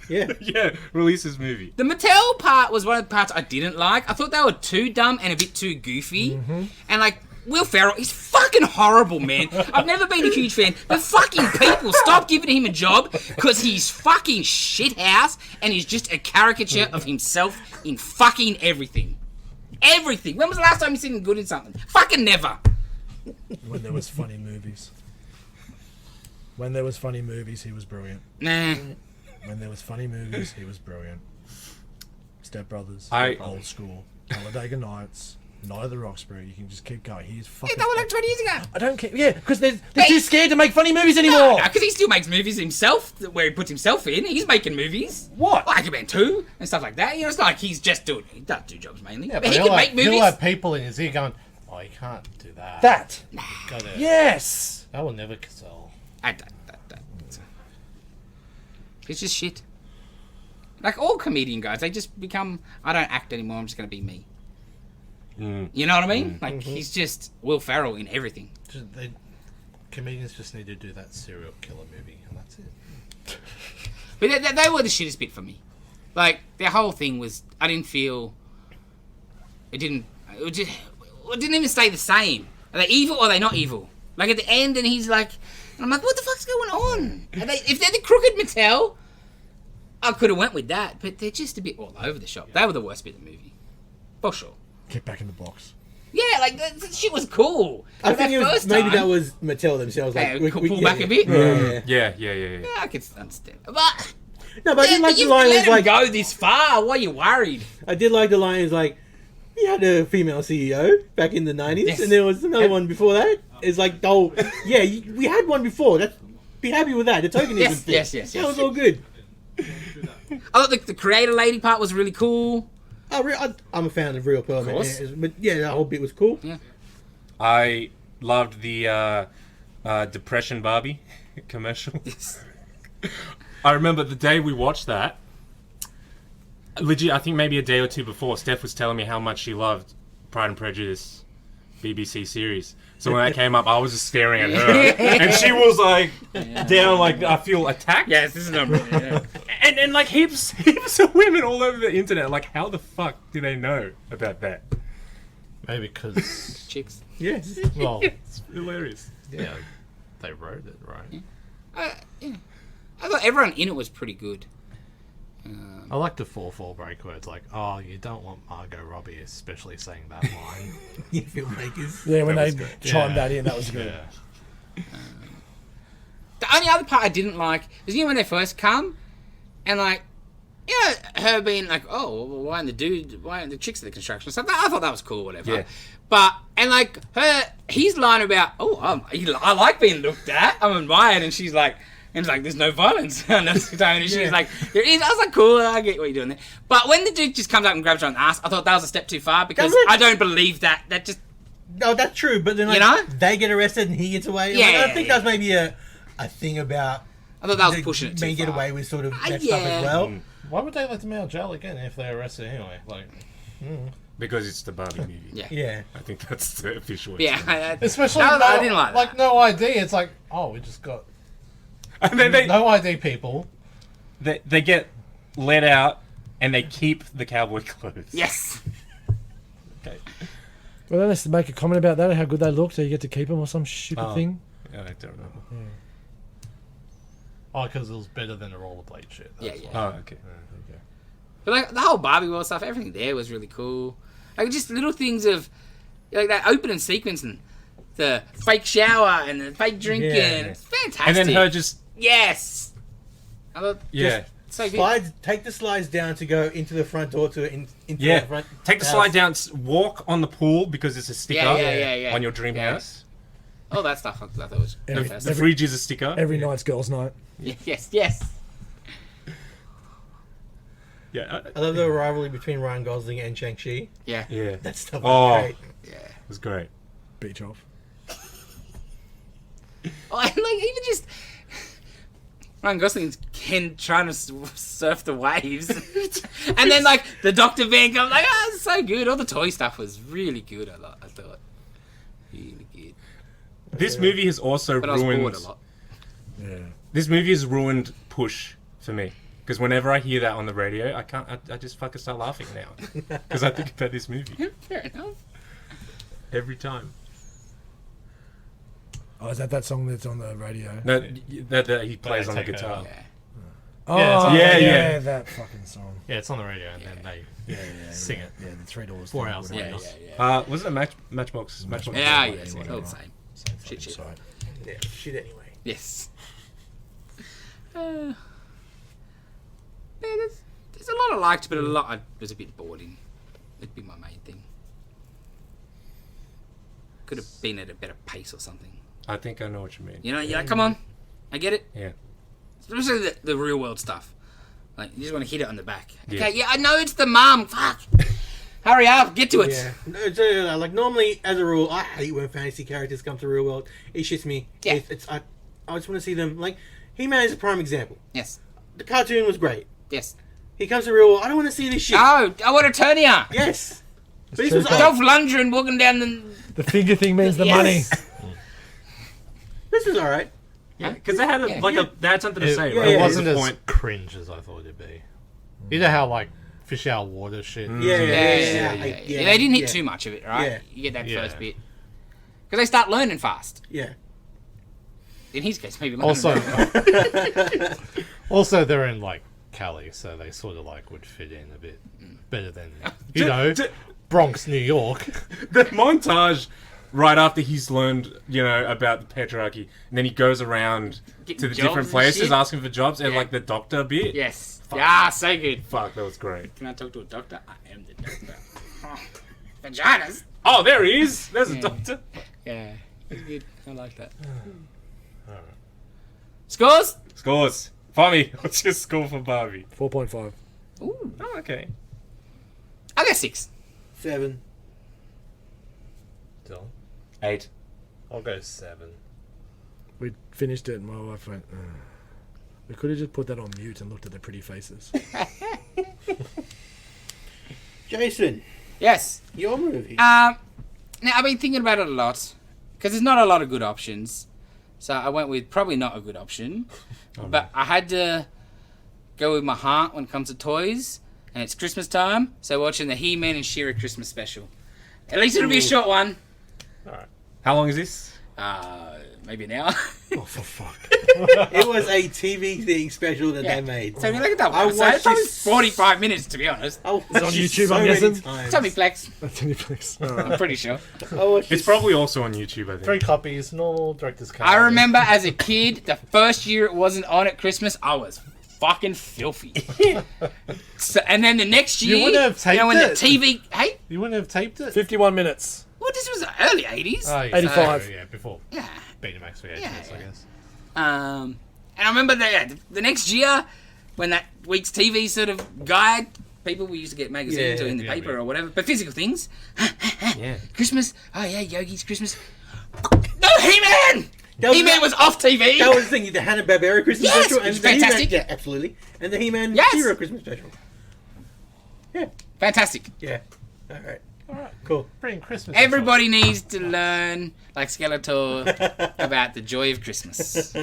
Yeah. release this movie. The Mattel part was one of the parts I didn't like. I thought they were too dumb and a bit too goofy. And like, Will Ferrell, he's fucking horrible, man. I've never been a huge fan. But fucking people, stop giving him a job because he's fucking shithouse and he's just a caricature of himself in fucking everything. Everything. When was the last time you seen him good in something? Fucking never. When there was funny movies. When there was funny movies, he was brilliant. Nah. When there was funny movies, he was brilliant. Step Brothers, Old School, Talladega Nights, Night of the Roxbury. You can just keep going. He's fucking. That was like 20 years ago. I don't care. Yeah, because they're too scared to make funny movies anymore. No, because he still makes movies himself, where he puts himself in. He's making movies. What? Like Aquaman 2 and stuff like that. You know, it's not like he's just doing. He does do jobs mainly. Yeah, but he can make movies. He'll have people in his ear going, "Oh, you can't do that." That. Gotta, Yes. That will never sell. I don't. It's just shit. Like all comedian guys, they just become. I don't act anymore. I'm just gonna be me. You know what I mean? Like he's just Will Ferrell in everything. Comedians just need to do that serial killer movie, and that's it. But they were the shittest bit for me. Like their whole thing was, I didn't feel. It didn't even stay the same. Are they evil or are they not evil? Like at the end, and he's like, and I'm like, what the fuck's going on? If they're the crooked Mattel, I could have went with that, but they're just a bit all over the shop. They were the worst bit of the movie, for sure. Get back in the box. Yeah, like that shit was cool. I think maybe that was Mattel themselves. Like, we pull back a bit. Yeah. I can understand, but no, but I did like the you line. let Was him like, go this far. Why are you worried? I did like the line. Is like, we had a female CEO back in the 90s, Yes. and there was another one before that. It's like, oh, yeah, we had one before. Be happy with that. The tokenism thing. Yes. That was all good. I thought the creator lady part was really cool. I'm a fan of Real Pearl, man. course. But yeah, that whole bit was cool. Yeah. I loved the Depression Barbie commercial. I remember the day we watched that. Legit, I think maybe a day or two before, Steph was telling me how much she loved Pride and Prejudice BBC series. So when that came up, I was just staring at her, and she was like down, like I feel attacked. Yes, this is not. And like heaps of women all over the internet. Like, how the fuck do they know about that? Maybe because Chicks. Yes. well, It's hilarious. yeah, they wrote it right. Yeah. I thought everyone in it was pretty good. I like the 4-4 break where it's like, oh, you don't want Margot Robbie especially saying that line. Yeah, filmmakers. Yeah, when That they was good. chimed that in, that was good. Yeah. The only other part I didn't like is, you know, when they first come, and like, you know, her being like, oh, well, why aren't the chicks at the construction stuff? I thought that was cool, whatever. Yeah. But, and like, his line about, I like being looked at, I'm admired, and she's like, and it's like, there's no violence. And she's like, there is. I was like, cool, I get what you're doing there. But when the dude just comes up and grabs her on the ass, I thought that was a step too far, because I don't believe that. That just... No, that's true, but then like, You know? they get arrested and he gets away. Yeah, Like, I yeah, think yeah. that was maybe a thing about I thought that was pushing it too men far. get away with sort of that yeah. stuff as well. Why would they let them out of jail again if they're arrested anyway? Like, Because it's the Barbie movie. Yeah. Yeah. I think that's the official. Yeah. especially I didn't like that. no ID. It's like, oh, we just got And then no ID people. they get let out and they keep the cowboy clothes. Yes. Okay. Well, then let's make a comment about that, how good they look, so you get to keep them or some stupid thing. I don't remember. Oh, because it was better than the rollerblade shit. Yeah. Oh, okay. But like the whole Barbie world stuff, everything there was really cool. Like just little things of like that opening sequence and the fake shower and the fake drinking. Yeah. It's fantastic. And then her just Yes. I thought, Yeah. so good. Slides. Take the slides down to go into the front door into Yeah. the front. Take the house. slide down, walk on the pool because it's a sticker Yeah. on your dream Yeah. house. All that stuff I thought was The fantastic. fridge is a sticker. Every night's girls' night. Yes. Yeah. I love the rivalry between Ryan Gosling and Shang-Chi. Yeah. Yeah. That stuff Oh. was great. Yeah. It was great. Beach off. Oh, and like even just Ryan Gosling's Ken trying to surf the waves, and then like the Doctor Van comes like, oh, it's so good. All the toy stuff was really good. I thought really good, This movie has also but I was ruined. bored a lot. Yeah. This movie has ruined Push for me. Because whenever I hear that on the radio, I can't. I just fucking start laughing now. Because I think about this movie Fair enough. every time. Oh, is that song that's on the radio? No, that he plays on the take guitar. over. Yeah. Oh, Yeah, it's on- Yeah. that fucking song. Yeah, it's on the radio, and then they sing it. Yeah, the Three Doors. 4 thing, hours whatever. Yeah. Was it a Matchbox? Matchbox. Yeah. Yeah, Yes. whatever. All the same. Same Shit, fucking shit. site. Yeah, shit anyway. Yes. Yeah, there's a lot I liked, but a lot I was a bit bored in. It'd be my main thing. Could have been at a better pace or something. I think I know what you mean. You know, you're like, come on, I get it. Yeah. Especially the real world stuff. Like, you just want to hit it on the back. Yeah. Okay, yeah, I know it's the mum. Fuck. Hurry up, get to it. Yeah. No, so, like normally, as a rule, I hate when fantasy characters come to the real world. It shits me. Yeah. I just want to see them. Like He-Man is a prime example. Yes. The cartoon was great. Yes. He comes to the real world. I don't want to see this shit. Oh, I want to turn here. Yes. But this true. was Dolph Lundgren walking down the... The finger thing means the Yes. money. This is all right. Because they had they had something to say. It Right? yeah, What was wasn't the as point? cringe as I thought it'd be. You know how like fish out of water shit. Yeah. They didn't hit too much of it, right? Yeah. You get that Yeah. first bit. Because they start learning fast. Yeah. In his case, maybe Also, learning. also they're in like Cali, so they sort of like would fit in a bit better than you know Bronx, New York. The montage right after he's learned, about the patriarchy, and then he goes around Getting to the jobs different and places shit. asking for jobs, and Yeah. like the doctor bit. Yes. Yeah, so good. Fuck, that was great. Can I talk to a doctor? I am the doctor. Vaginas? Oh, there he is. There's Yeah. a doctor. Yeah. It's good. I like that. Scores? Scores. Fami, what's your score for Barbie? 4.5. Ooh. Oh, okay. I got 6. 7. Dylan? 8. I'll go 7. We finished it and my wife went, "Ugh." We could have just put that on mute and looked at their pretty faces. Jason, Yes. your movie. Now, I've been thinking about it a lot. Because there's not a lot of good options. So I went with probably not a good option. But I had to go with my heart when it comes to toys. And it's Christmas time. So watching the He-Man and She-Ra Christmas special. At least it'll be a short one. How long is this? Maybe an hour. Oh, for fuck. It was a TV thing special that Yeah. they made. So if you look at that I one, so watched it's probably this- 45 minutes to be honest. I watched It's on it YouTube, so I'm many guessing? times. Tell me, Plex. That's any place. I'm pretty sure. I watched It's it probably also on YouTube, I think. 3 copies, normal director's cut. I remember as a kid, the first year it wasn't on at Christmas, I was fucking filthy. So, and then the next year, You wouldn't have taped when it. the TV, hey, You wouldn't have taped it. 51 minutes. well, this was the early 80s. Oh, yeah, 85. Yeah, before Yeah. Betamax VHS, Yeah. I guess. And I remember the next year, when that week's TV sort of guide, people, we used to get magazines Yeah, or in the yeah, paper yeah. or whatever, but physical things. Yeah. Christmas, oh yeah, Yogi's Christmas. No, He-Man! That was- He-Man was off TV! That was the thing, the Hanna-Barbera Christmas Yes, special. it was the He-Man- fantastic. Yeah, absolutely. And the He-Man Yes. She-Ra Christmas special. Yeah, Fantastic. yeah. Alright. Cool. Bring Christmas. Everybody needs to learn, like Skeletor, about the joy of Christmas.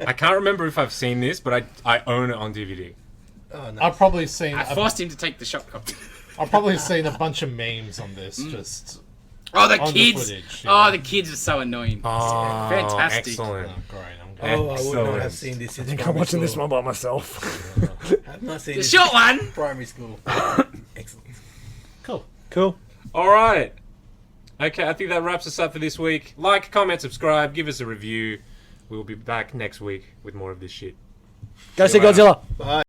I can't remember if I've seen this, but I own it on DVD. Oh, no. I've probably seen. I forced him to take the shot copy. I've probably seen a bunch of memes on this. Just Oh, the On the kids! footage, Oh, yeah. the kids are so annoying. Oh, Fantastic. Excellent. great. I'm Oh, I would not Excellent. have seen this I in think I'm primary watching this school. one by myself. I've not seen The this short in one. primary school. Excellent. cool. Cool. All right. Okay, I think that wraps us up for this week. Like, comment, subscribe, give us a review. We will be back next week with more of this shit. Go see you later. Godzilla. Bye.